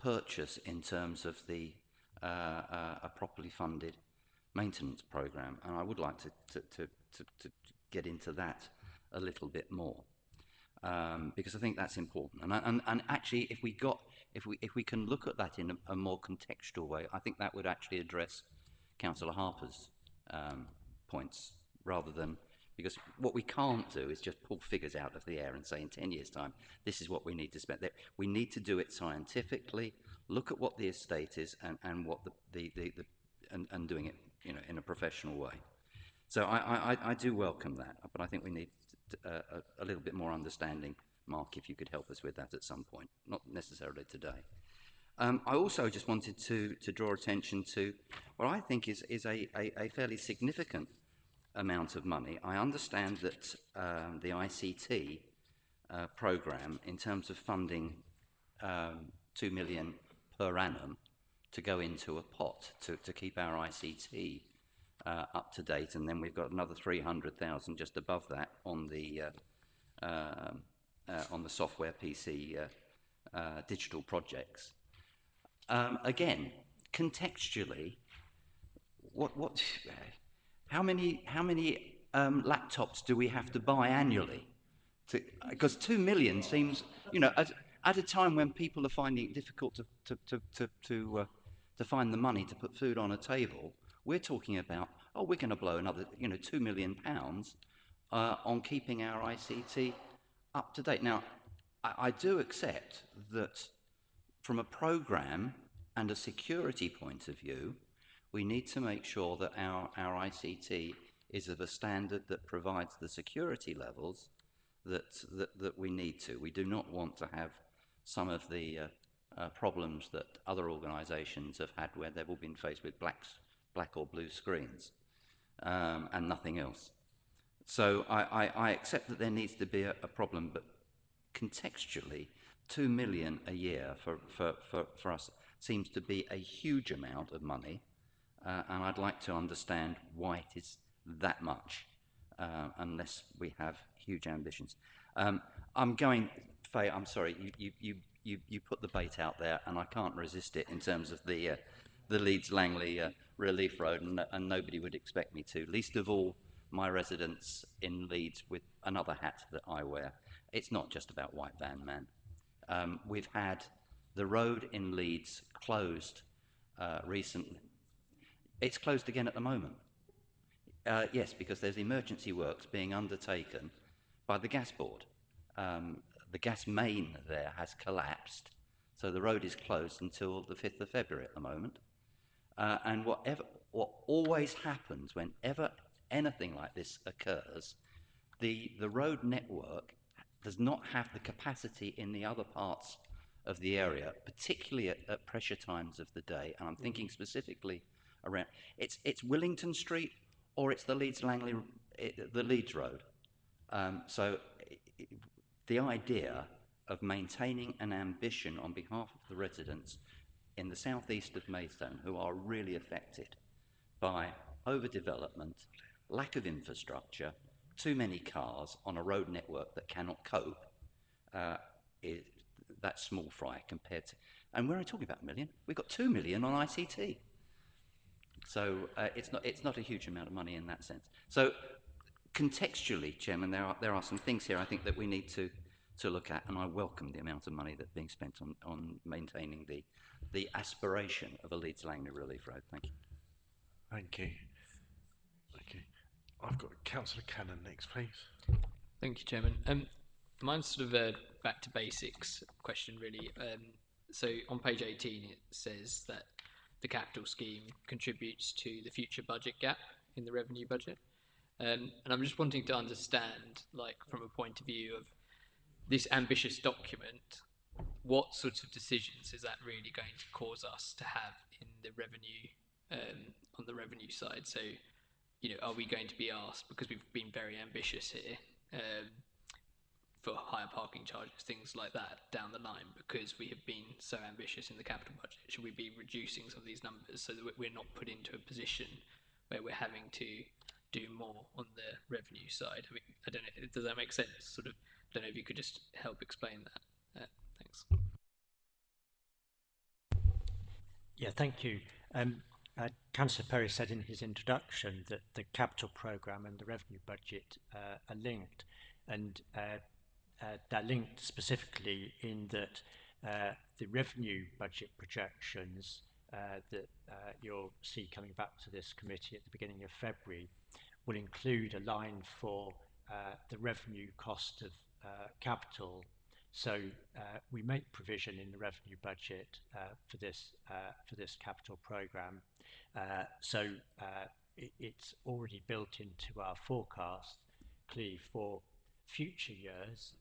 purchase in terms of the a properly funded maintenance programme, and I would like to get into that a little bit more, because I think that's important. And actually, if we can look at that in a more contextual way, I think that would actually address Councillor Harper's points, rather than Because what we can't do is just pull figures out of the air and say in 10 years' time, this is what we need to spend. We need to do it scientifically, look at what the estate is and what and doing it, you know, in a professional way. So I do welcome that, but I think we need a little bit more understanding. Mark, if you could help us with that at some point, not necessarily today. I also just wanted to draw attention to what I think is a fairly significant amount of money. I understand that the ICT programme, in terms of funding 2 million per annum to go into a pot to keep our ICT up to date, and then we've got another 300,000 just above that on the software PC digital projects. Again, contextually, how many laptops do we have to buy annually? Because 2 million seems, you know, at a time when people are finding it difficult to find the money to put food on a table, we're talking about, oh, we're going to blow another, you know, £2 million on keeping our ICT up to date. Now, I do accept that from a programme and a security point of view, we need to make sure that our ICT is of a standard that provides the security levels that we need to. We do not want to have some of the problems that other organisations have had where they've all been faced with black or blue screens and nothing else. So I accept that there needs to be a problem, but contextually, 2 million a year for us seems to be a huge amount of money, and I'd like to understand why it is that much, unless we have huge ambitions. Faye, I'm sorry, you put the bait out there, and I can't resist it in terms of the Leeds Langley Relief Road, and nobody would expect me to, least of all my residents in Leeds with another hat that I wear. It's not just about White Van Man. We've had the road in Leeds closed recently. It's closed again at the moment. Yes, because there's emergency works being undertaken by the gas board. The gas main there has collapsed, so the road is closed until the 5th of February at the moment. And what always happens whenever anything like this occurs, the road network does not have the capacity in the other parts of the area, particularly at pressure times of the day. And I'm thinking specifically around, it's Willington Street or it's the Leeds Langley, the Leeds Road. So the idea of maintaining an ambition on behalf of the residents in the southeast of Maidstone who are really affected by overdevelopment, lack of infrastructure, too many cars on a road network that cannot cope, that's small fry compared to, and we're only talking about 1 million. We've got 2 million on ICT. So it's not a huge amount of money in that sense. So contextually, Chairman, there are some things here I think that we need to look at, and I welcome the amount of money that's being spent on maintaining the aspiration of a Leeds Langley Relief Road. Thank you. Thank you. Thank you. I've got Councillor Cannon next, please. Thank you, Chairman. Mine's sort of a back to basics question, really. So on page 18, it says that the capital scheme contributes to the future budget gap in the revenue budget. And I'm just wanting to understand, like, from a point of view of this ambitious document, what sorts of decisions is that really going to cause us to have in the revenue, on the revenue side? So, you know, are we going to be asked, because we've been very ambitious here, for higher parking charges, things like that down the line, because we have been so ambitious in the capital budget? Should we be reducing some of these numbers so that we're not put into a position where we're having to do more on the revenue side? I mean, I don't know, does that make sense? Sort of, I don't know if you could just help explain that. Thanks. Yeah, thank you. Councillor Perry said in his introduction that the capital programme and the revenue budget are linked, and they're linked specifically in that the revenue budget projections that you'll see coming back to this committee at the beginning of February will include a line for the revenue cost of capital. So we make provision in the revenue budget for this capital programme. It's already built into our forecast. Clearly, for future years,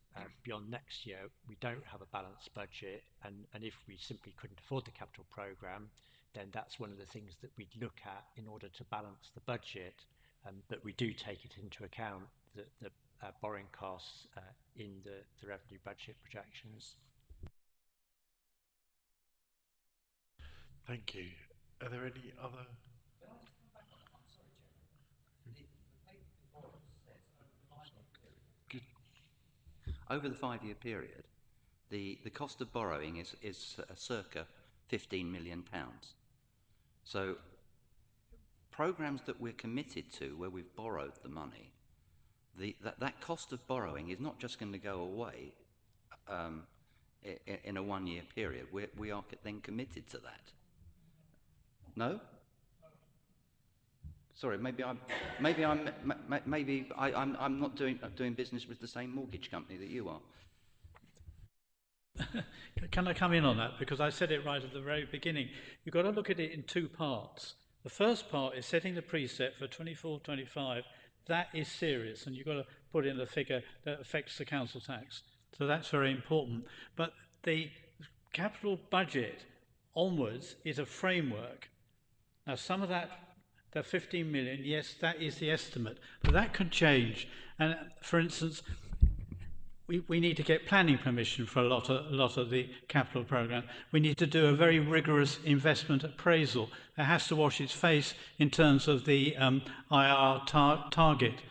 beyond next year, we don't have a balanced budget, and if we simply couldn't afford the capital programme, then that's one of the things that we'd look at in order to balance the budget. But we do take it into account, the borrowing costs in the revenue budget projections. Thank you. Are there any other? Good. Over the 5-year period, the cost of borrowing is circa £15 million. So programmes that we're committed to, where we've borrowed the money, that cost of borrowing is not just going to go away in a 1-year period. We are then committed to that. No? Sorry, maybe I'm not doing business with the same mortgage company that you are. Can I come in on that? Because I said it right at the very beginning. You've got to look at it in two parts. The first part is setting the preset for 24-25. That is serious, and you've got to put in the figure that affects the council tax. So that's very important. But the capital budget onwards is a framework. Now, some of that, the 15 million, yes, that is the estimate, but that could change. And for instance, we need to get planning permission for a lot of the capital programme. We need to do a very rigorous investment appraisal that has to wash its face in terms of the IR target,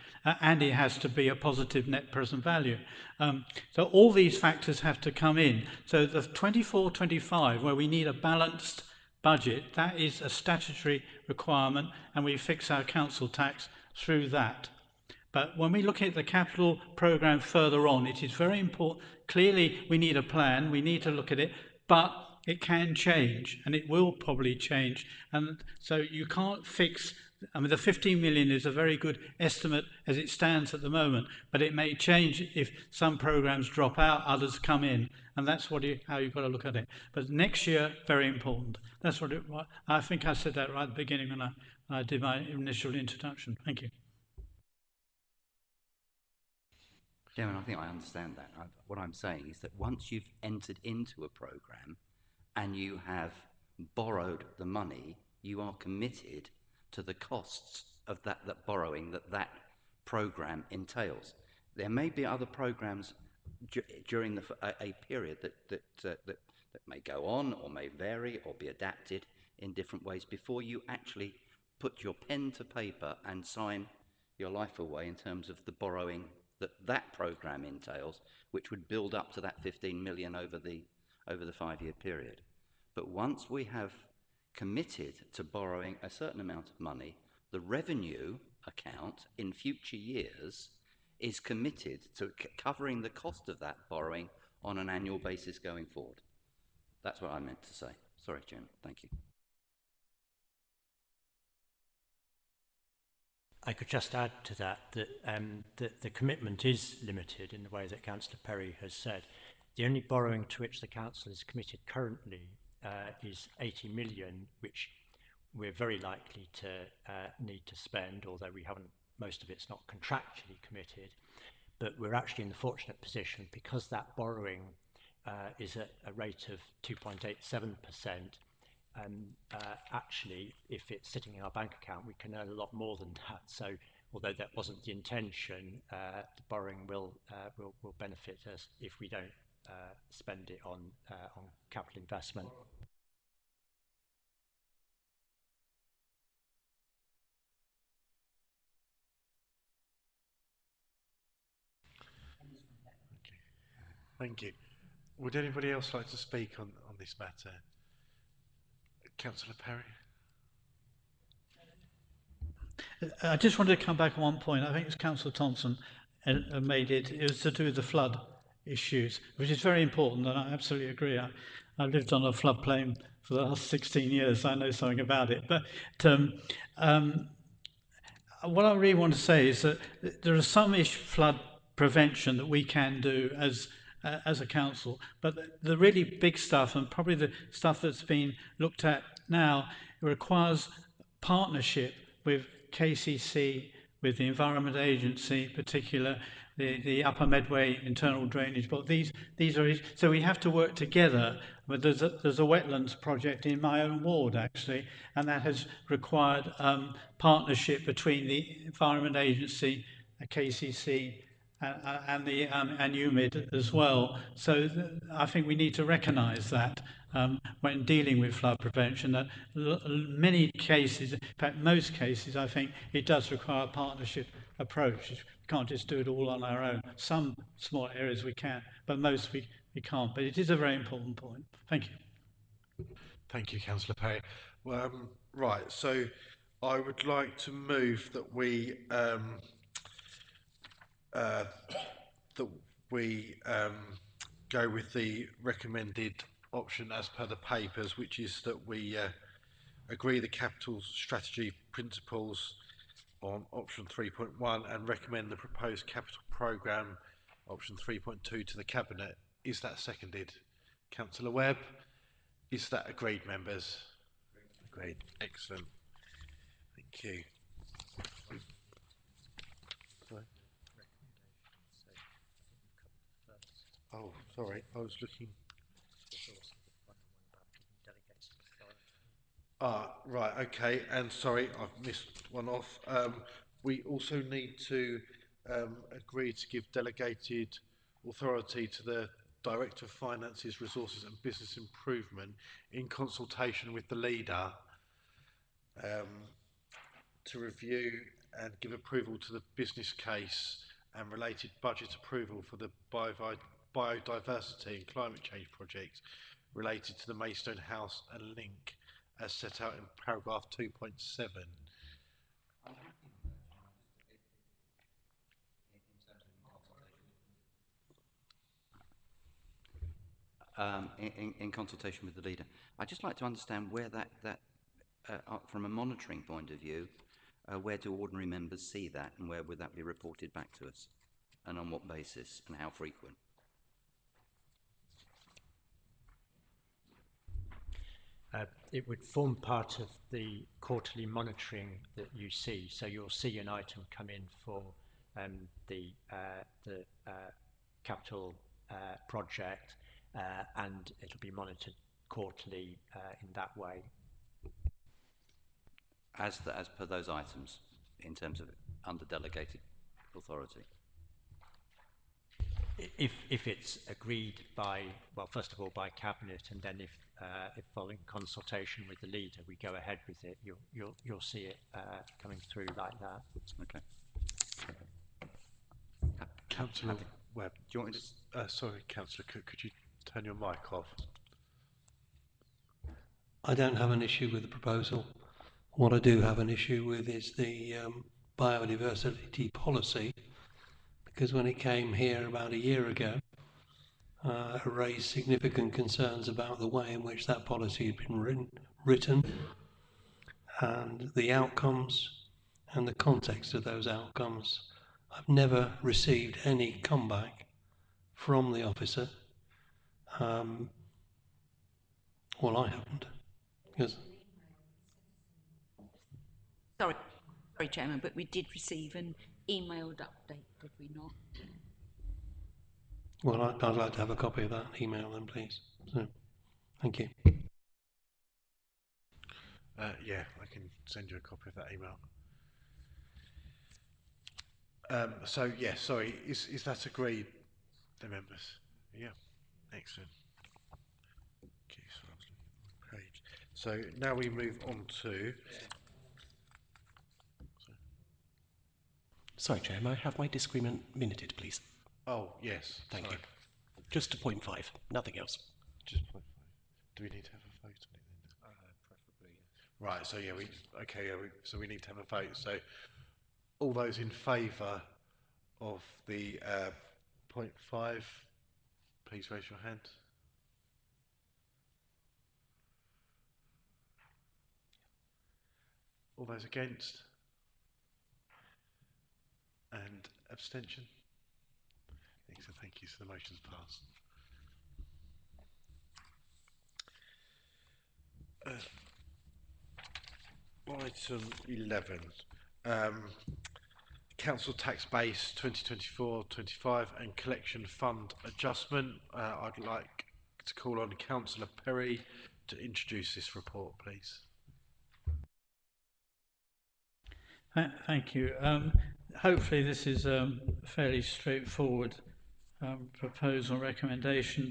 and it has to be a positive net present value. So all these factors have to come in. So the 24-25, where we need a balanced budget, that is a statutory requirement, and we fix our council tax through that. But when we look at the capital programme further on, it is very important. Clearly, we need a plan, we need to look at it, but it can change, and it will probably change. And so you can't fix, I mean, the 15 million is a very good estimate as it stands at the moment, but it may change if some programmes drop out, others come in, and that's how you've got to look at it. But next year, very important. That's what I think I said that right at the beginning when I did my initial introduction. Thank you. Chairman, I think I understand that. What I'm saying is that once you've entered into a programme and you have borrowed the money, you are committed to the costs of that borrowing that programme entails. There may be other programmes during a period that may go on or may vary or be adapted in different ways before you actually put your pen to paper and sign your life away in terms of the borrowing that programme entails, which would build up to that 15 million over the 5-year period. But once we have committed to borrowing a certain amount of money, the revenue account in future years is committed to covering the cost of that borrowing on an annual basis going forward. That's what I meant to say. Sorry, Chairman. Thank you. I could just add to that the commitment is limited in the way that Councillor Perry has said. The only borrowing to which the council is committed currently is 80 million, which we're very likely to need to spend, although most of it's not contractually committed. But we're actually in the fortunate position, because that borrowing is at a rate of 2.87%. Actually, if it's sitting in our bank account, we can earn a lot more than that. So, although that wasn't the intention, the borrowing will benefit us if we don't spend it on capital investment. Okay. Thank you. Would anybody else like to speak on this matter? Councillor Perry. I just wanted to come back on one point. I think it's Councillor Thompson made it. It was to do with the flood issues, which is very important, and I absolutely agree. I lived on a floodplain for the last 16 years. So I know something about it. But what I really want to say is that there are some flood prevention that we can do as a council, but the really big stuff, and probably the stuff that's been looked at now, requires partnership with KCC, with the Environment Agency in particular, the Upper Medway Internal Drainage Board. These are, so we have to work together. But there's a wetlands project in my own ward actually, and that has required partnership between the Environment Agency, KCC, and UMID as well. So I think we need to recognise that when dealing with flood prevention, that many cases, in fact most cases, I think it does require a partnership approach. We can't just do it all on our own. Some small areas we can, but most we can't. But it is a very important point. Thank you. Thank you, Councillor Perry. Right, so I would like to move that we go with the recommended option as per the papers, which is that we agree the capital strategy principles on option 3.1 and recommend the proposed capital programme option 3.2 to the Cabinet. Is that seconded? Councillor Webb? Is that agreed, members? Agreed. Excellent. Thank you. Sorry. Oh, sorry. I was looking. Right. Okay. And sorry, I've missed one off. We also need to agree to give delegated authority to the Director of Finances, Resources and Business Improvement in consultation with the leader to review and give approval to the business case and related budget approval for the biodiversity and climate change project related to the Maidstone House and Link as set out in paragraph 2.7. In consultation with the leader. I'd just like to understand where that from a monitoring point of view, where do ordinary members see that, and where would that be reported back to us, and on what basis, and how frequent? It would form part of the quarterly monitoring that you see. So you'll see an item come in for the capital project, and it'll be monitored quarterly in that way. As per those items, in terms of under delegated authority. If it's agreed by, well, first of all by Cabinet, and then if following consultation with the leader we go ahead with it, you'll see it coming through like that. Okay. Councillor Webb, do you want me to? Sorry, Councillor, could you turn your mic off? I don't have an issue with the proposal. What I do have an issue with is the biodiversity policy, because when it came here about a year ago, it raised significant concerns about the way in which that policy had been written and the outcomes and the context of those outcomes. I've never received any comeback from the officer. Well, I haven't. Yes. Sorry, Chairman, but we did receive an emailed update, did we not? Well, I'd like to have a copy of that email then, please. So, thank you. Yeah, I can send you a copy of that email. So, yeah, sorry, is that agreed, the members? Yeah, excellent. Okay, so I was looking at the page. So now we move on to... Sorry, Chair, may I have my disagreement minuted, please? Oh, yes. Thank you. Just to point 5, nothing else. Just point 5. Do we need to have a vote on it then? Preferably, yes. Right, so yeah, so we need to have a vote. So all those in favour of the point 5, please raise your hand. All those against? Abstention? Excellent, thank you. So the motion's passed. Item 11. Council tax base 2024-25 and collection fund adjustment. I'd like to call on Councillor Perry to introduce this report, please. Thank you. Hopefully this is a fairly straightforward proposal recommendation.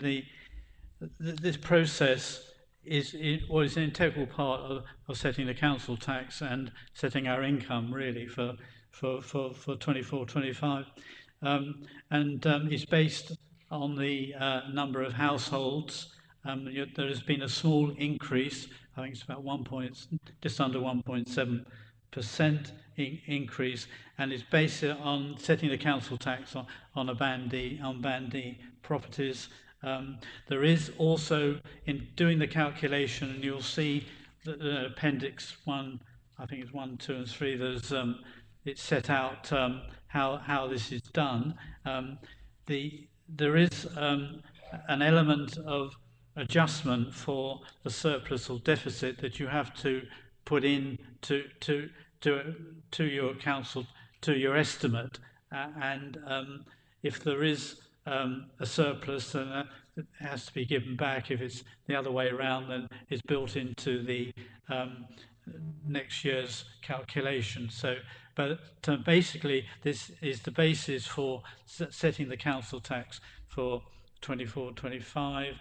This process is an integral part of setting the council tax and setting our income really for 24-25, and is based on the number of households. There has been a small increase. I think it's about just under 1.7% increase, and is based on setting the council tax on Band D properties. There is also, in doing the calculation, and you'll see that Appendix 1, I think it's 1, 2 and 3, there's it's set out how this is done. There is an element of adjustment for the surplus or deficit that you have to put in to your council, to your estimate, and if there is a surplus, then it has to be given back. If it's the other way around, then it's built into the next year's calculation. But basically, this is the basis for setting the council tax for 24-25.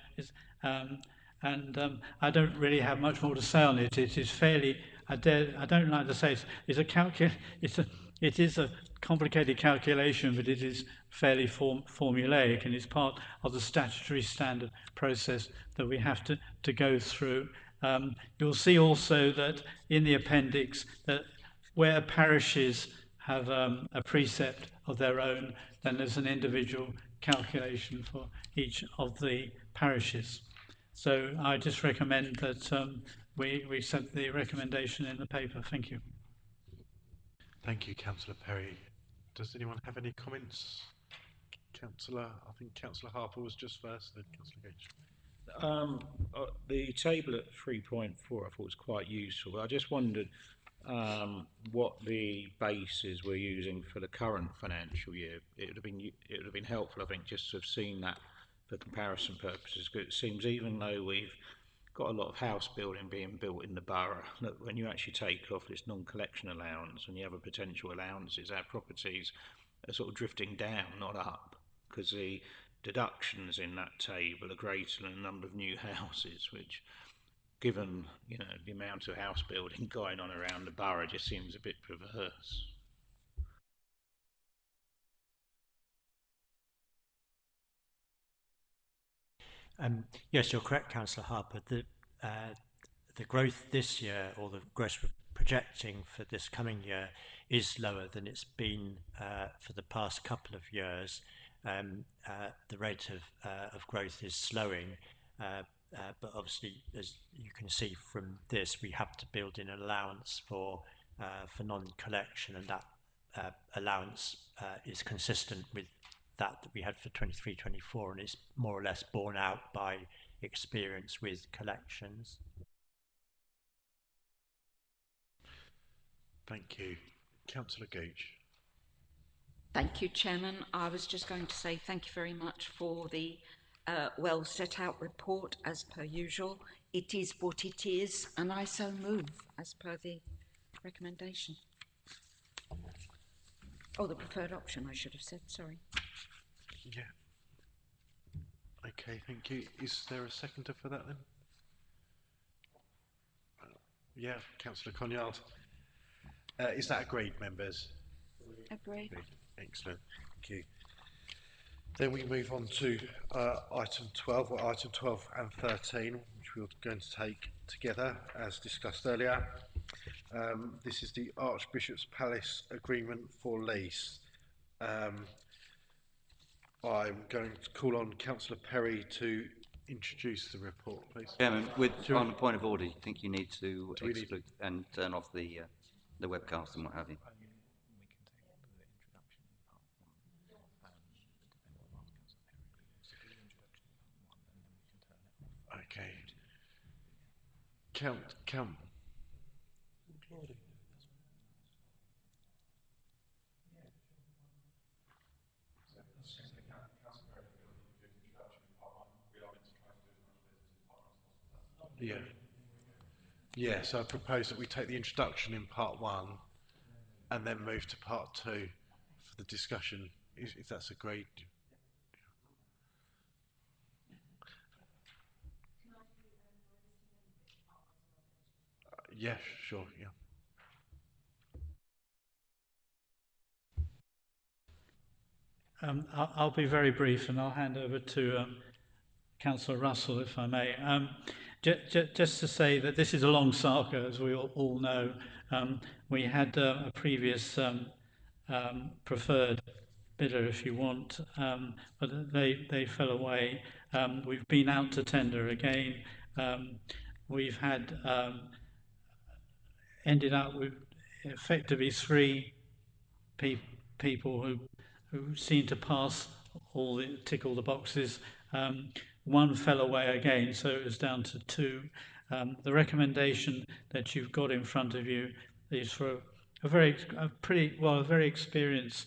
And I don't really have much more to say on it. It is fairly, I don't like to say it is a complicated calculation, but it is fairly formulaic, and it's part of the statutory standard process that we have to go through. You'll see also that in the appendix that where parishes have a precept of their own, then there's an individual calculation for each of the parishes. So I just recommend that we set the recommendation in the paper. Thank you. Thank you, Councillor Perry. Does anyone have any comments? I think Councillor Harper was just first, then Councillor Gage. The table at 3.4 I thought was quite useful. I just wondered what the bases we're using for the current financial year. It would have been helpful, I think, just to have seen that for comparison purposes. Because it seems, even though we've got a lot of house building being built in the borough, that when you actually take off this non-collection allowance and the other potential allowances, our properties are sort of drifting down, not up, because the deductions in that table are greater than the number of new houses, which, given the amount of house building going on around the borough, just seems a bit perverse. Yes, you're correct, Councillor Harper. The growth this year, or the growth we're projecting for this coming year, is lower than it's been for the past couple of years. The rate of growth is slowing, but obviously, as you can see from this, we have to build in an allowance for non-collection, and that allowance is consistent with that we had for 23-24, and it's more or less borne out by experience with collections. Thank you. Councillor Gooch. Thank you, Chairman. I was just going to say thank you very much for the well set out report, as per usual. It is what it is, and I so move as per the recommendation. Oh, the preferred option, I should have said, sorry. Yeah. Okay, thank you. Is there a seconder for that then? Yeah, Councillor Conyard. Is that agreed, members? Agreed. Excellent, thank you. Then we move on to item 12, or item 12 and 13, which we're going to take together, as discussed earlier. This is the Archbishop's Palace agreement for lease. I'm going to call on Councillor Perry to introduce the report, please. Chairman, on a point of order, I think you need to exclude and turn off the webcast and what have you. Okay. Count. Yeah. Yeah, so I propose that we take the introduction in part 1 and then move to part 2 for the discussion, if that's agreed. Yeah, sure, yeah. I'll be very brief, and I'll hand over to Councillor Russell, if I may. Just to say that this is a long saga, as we all know. We had a previous preferred bidder, if you want, but they fell away. We've been out to tender again. We've had ended up with effectively 3 people who seem to pass tick all the boxes. 1 fell away again, so it was down to 2. The recommendation that you've got in front of you is for a very experienced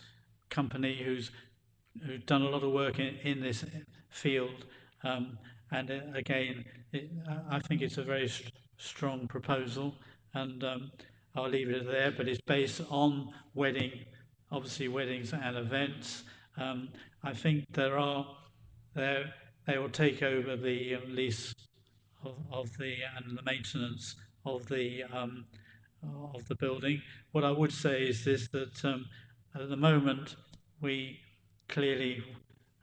company who's done a lot of work in this field, and again, I think it's a very strong proposal, and I'll leave it there. But it's based on weddings and events. I think they will take over the lease of the maintenance of the building. What I would say is this: that at the moment we clearly,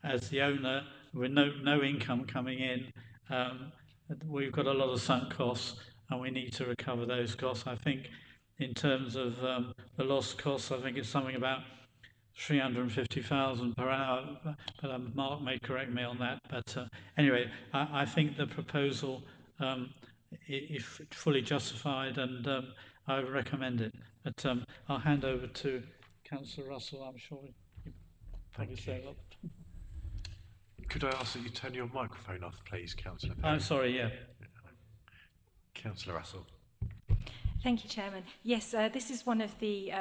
as the owner, with no income coming in, we've got a lot of sunk costs, and we need to recover those costs. I think in terms of the lost costs, I think it's something about 350,000 per hour, but Mark may correct me on that. But anyway, I think the proposal is fully justified, and I would recommend it. But I'll hand over to Councillor Russell. I'm sure you probably say a lot. Could I ask that you turn your microphone off, please, Councillor Perry? I'm sorry, yeah. Councillor Russell. Thank you, Chairman. Yes, this is one of the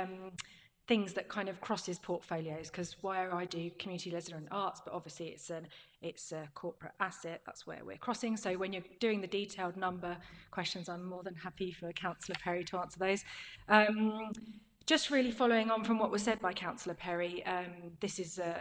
things that kind of crosses portfolios, because while I do community leisure and arts, but obviously it's a corporate asset, that's where we're crossing. So when you're doing the detailed number questions, I'm more than happy for Councillor Perry to answer those. Just really following on from what was said by Councillor Perry, this is a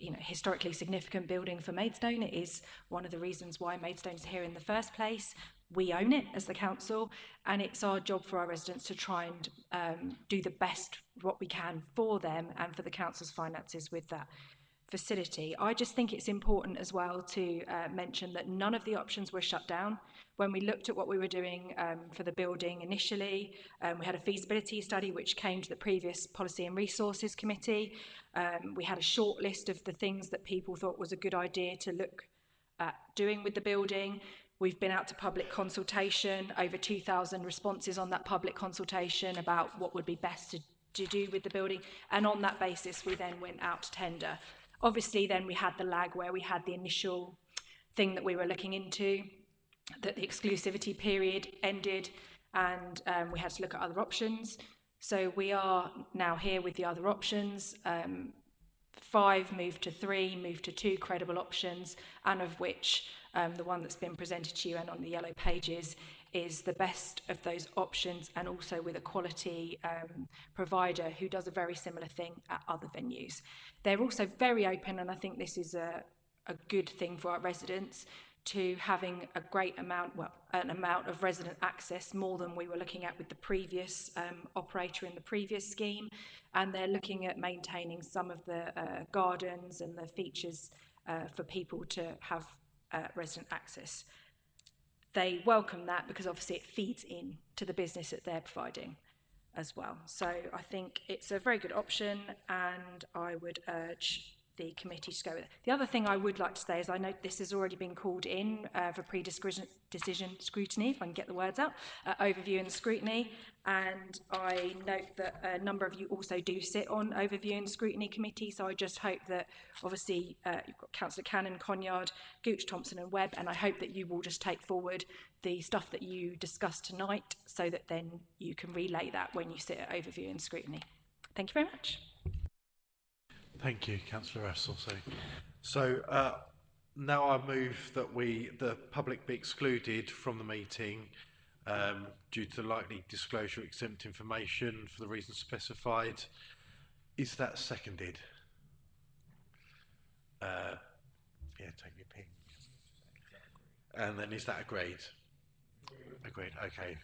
historically significant building for Maidstone. It is one of the reasons why Maidstone's here in the first place. We own it as the council, and it's our job for our residents to try and do the best what we can for them and for the council's finances with that facility. I just think it's important as well to mention that none of the options were shut down. When we looked at what we were doing for the building initially, we had a feasibility study which came to the previous Policy and Resources Committee. We had a short list of the things that people thought was a good idea to look at doing with the building. We've been out to public consultation, over 2,000 responses on that public consultation about what would be best to do with the building. And on that basis, we then went out to tender. Obviously, then we had the lag where we had the initial thing that we were looking into, that the exclusivity period ended, and we had to look at other options. So we are now here with the other options. 5 moved to 3, moved to 2 credible options, and of which the one that's been presented to you and on the yellow pages is the best of those options, and also with a quality provider who does a very similar thing at other venues. They're also very open, and I think this is a good thing for our residents, to having a great amount, an amount of resident access, more than we were looking at with the previous operator in the previous scheme. And they're looking at maintaining some of the gardens and the features for people to have resident access. They welcome that because obviously it feeds in to the business that they're providing as well. So I think it's a very good option, and I would urge the committee to go with it. The other thing I would like to say is I note this has already been called in for pre-decision scrutiny, if I can get the words out, overview and scrutiny, and I note that a number of you also do sit on overview and scrutiny committee, so I just hope that obviously you've got Councillor Cannon, Conyard, Gooch, Thompson and Webb, and I hope that you will just take forward the stuff that you discussed tonight so that then you can relay that when you sit at overview and scrutiny. Thank you very much. Thank you, Councillor Russell. So now I move that the public be excluded from the meeting due to likely disclosure of exempt information for the reasons specified. Is that seconded? Yeah, take your pick. And then is that agreed? Agreed. Okay.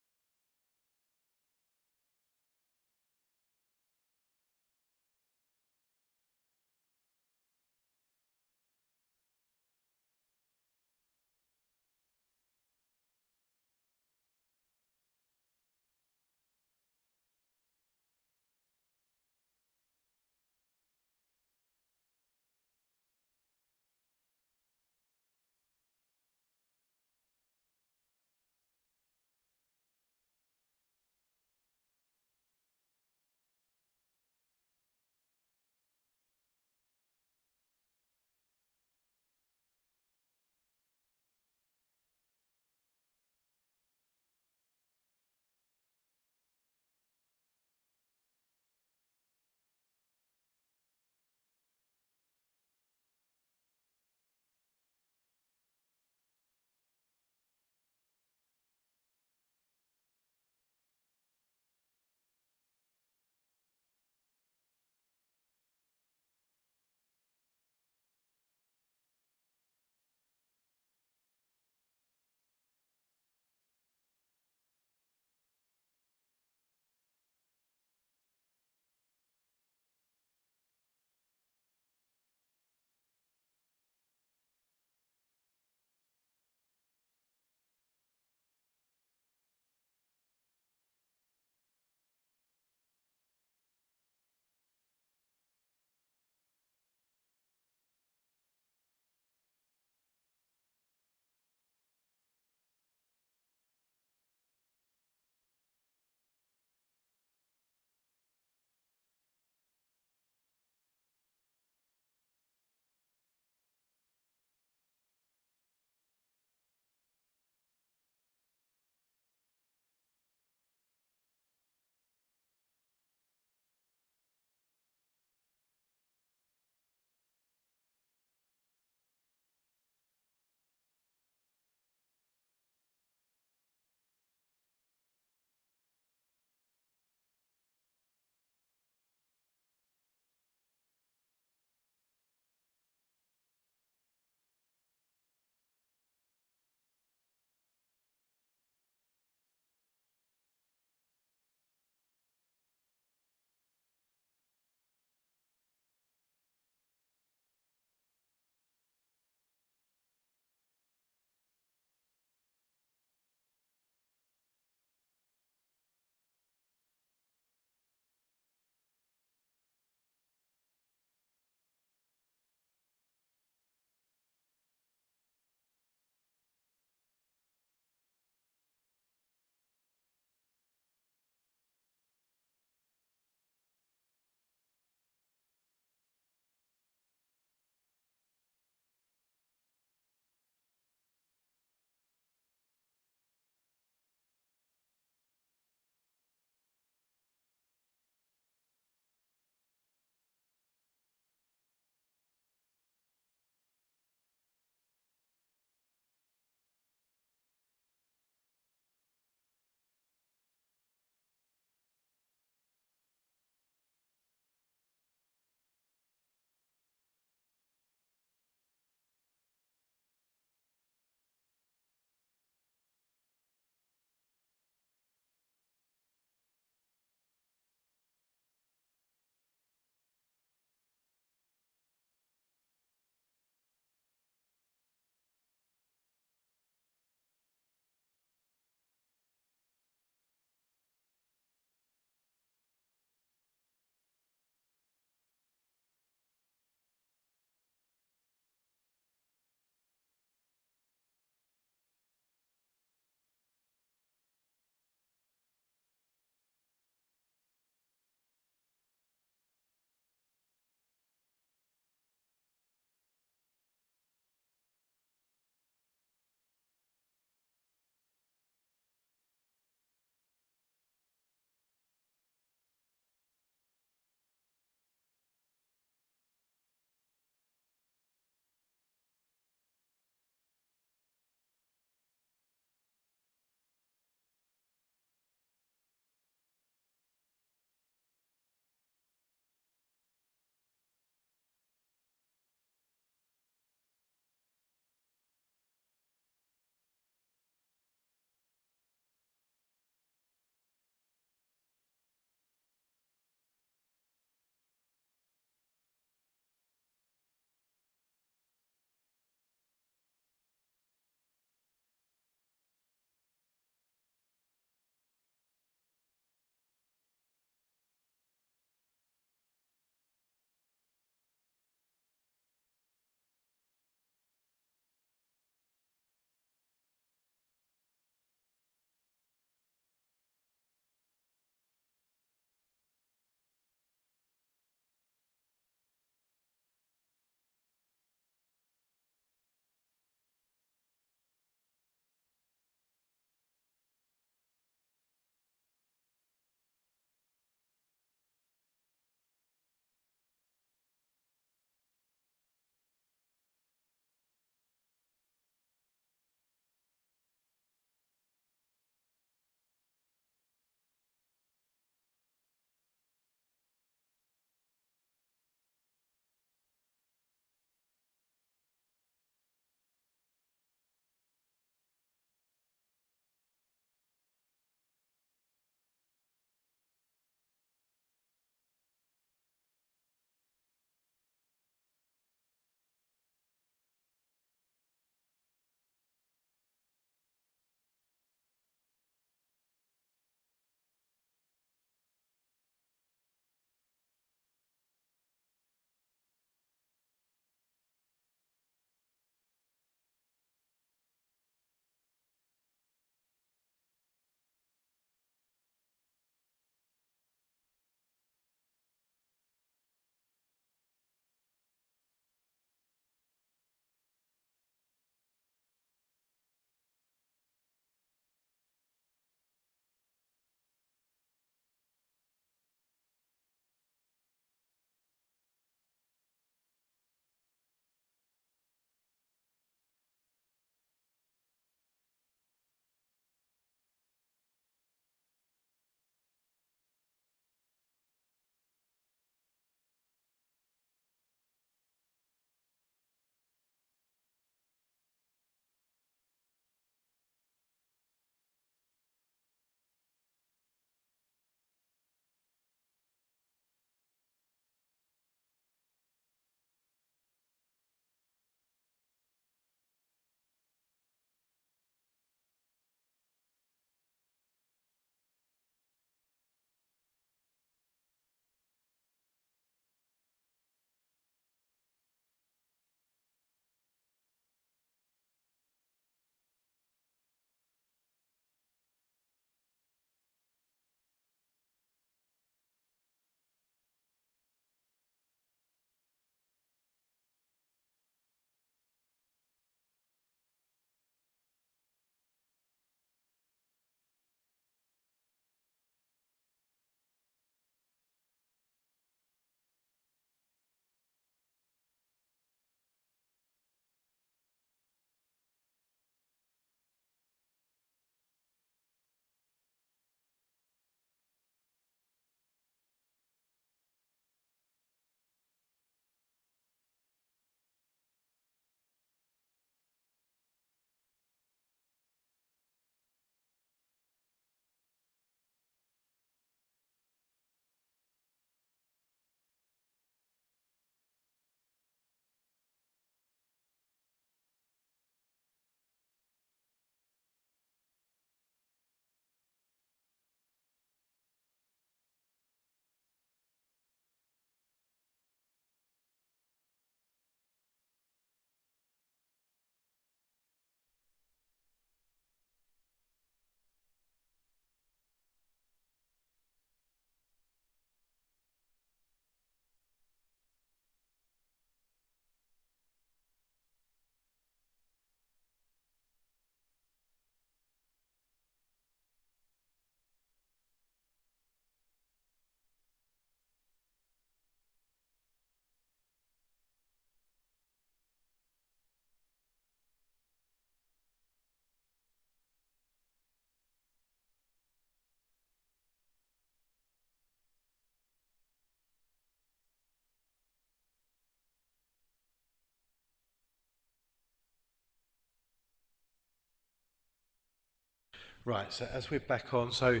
Right, so as we're back on, so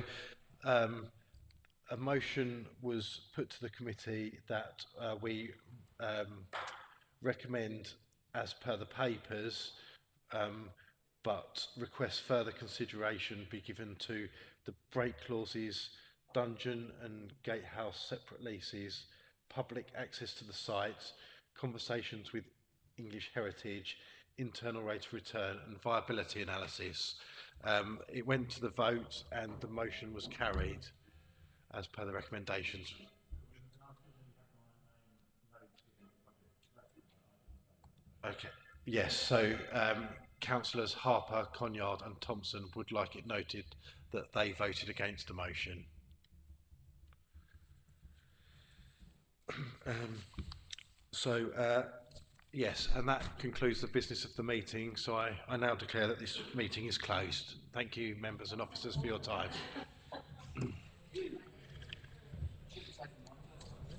a motion was put to the committee that we recommend, as per the papers, but request further consideration be given to the break clauses, dungeon and gatehouse separate leases, public access to the sites, conversations with English heritage, internal rate of return and viability analysis. It went to the vote and the motion was carried as per the recommendations. Okay. Yes, so councillors Harper, Conyard and Thompson would like it noted that they voted against the motion. Yes, and that concludes the business of the meeting. So I now declare that this meeting is closed. Thank you, members and officers, for your time.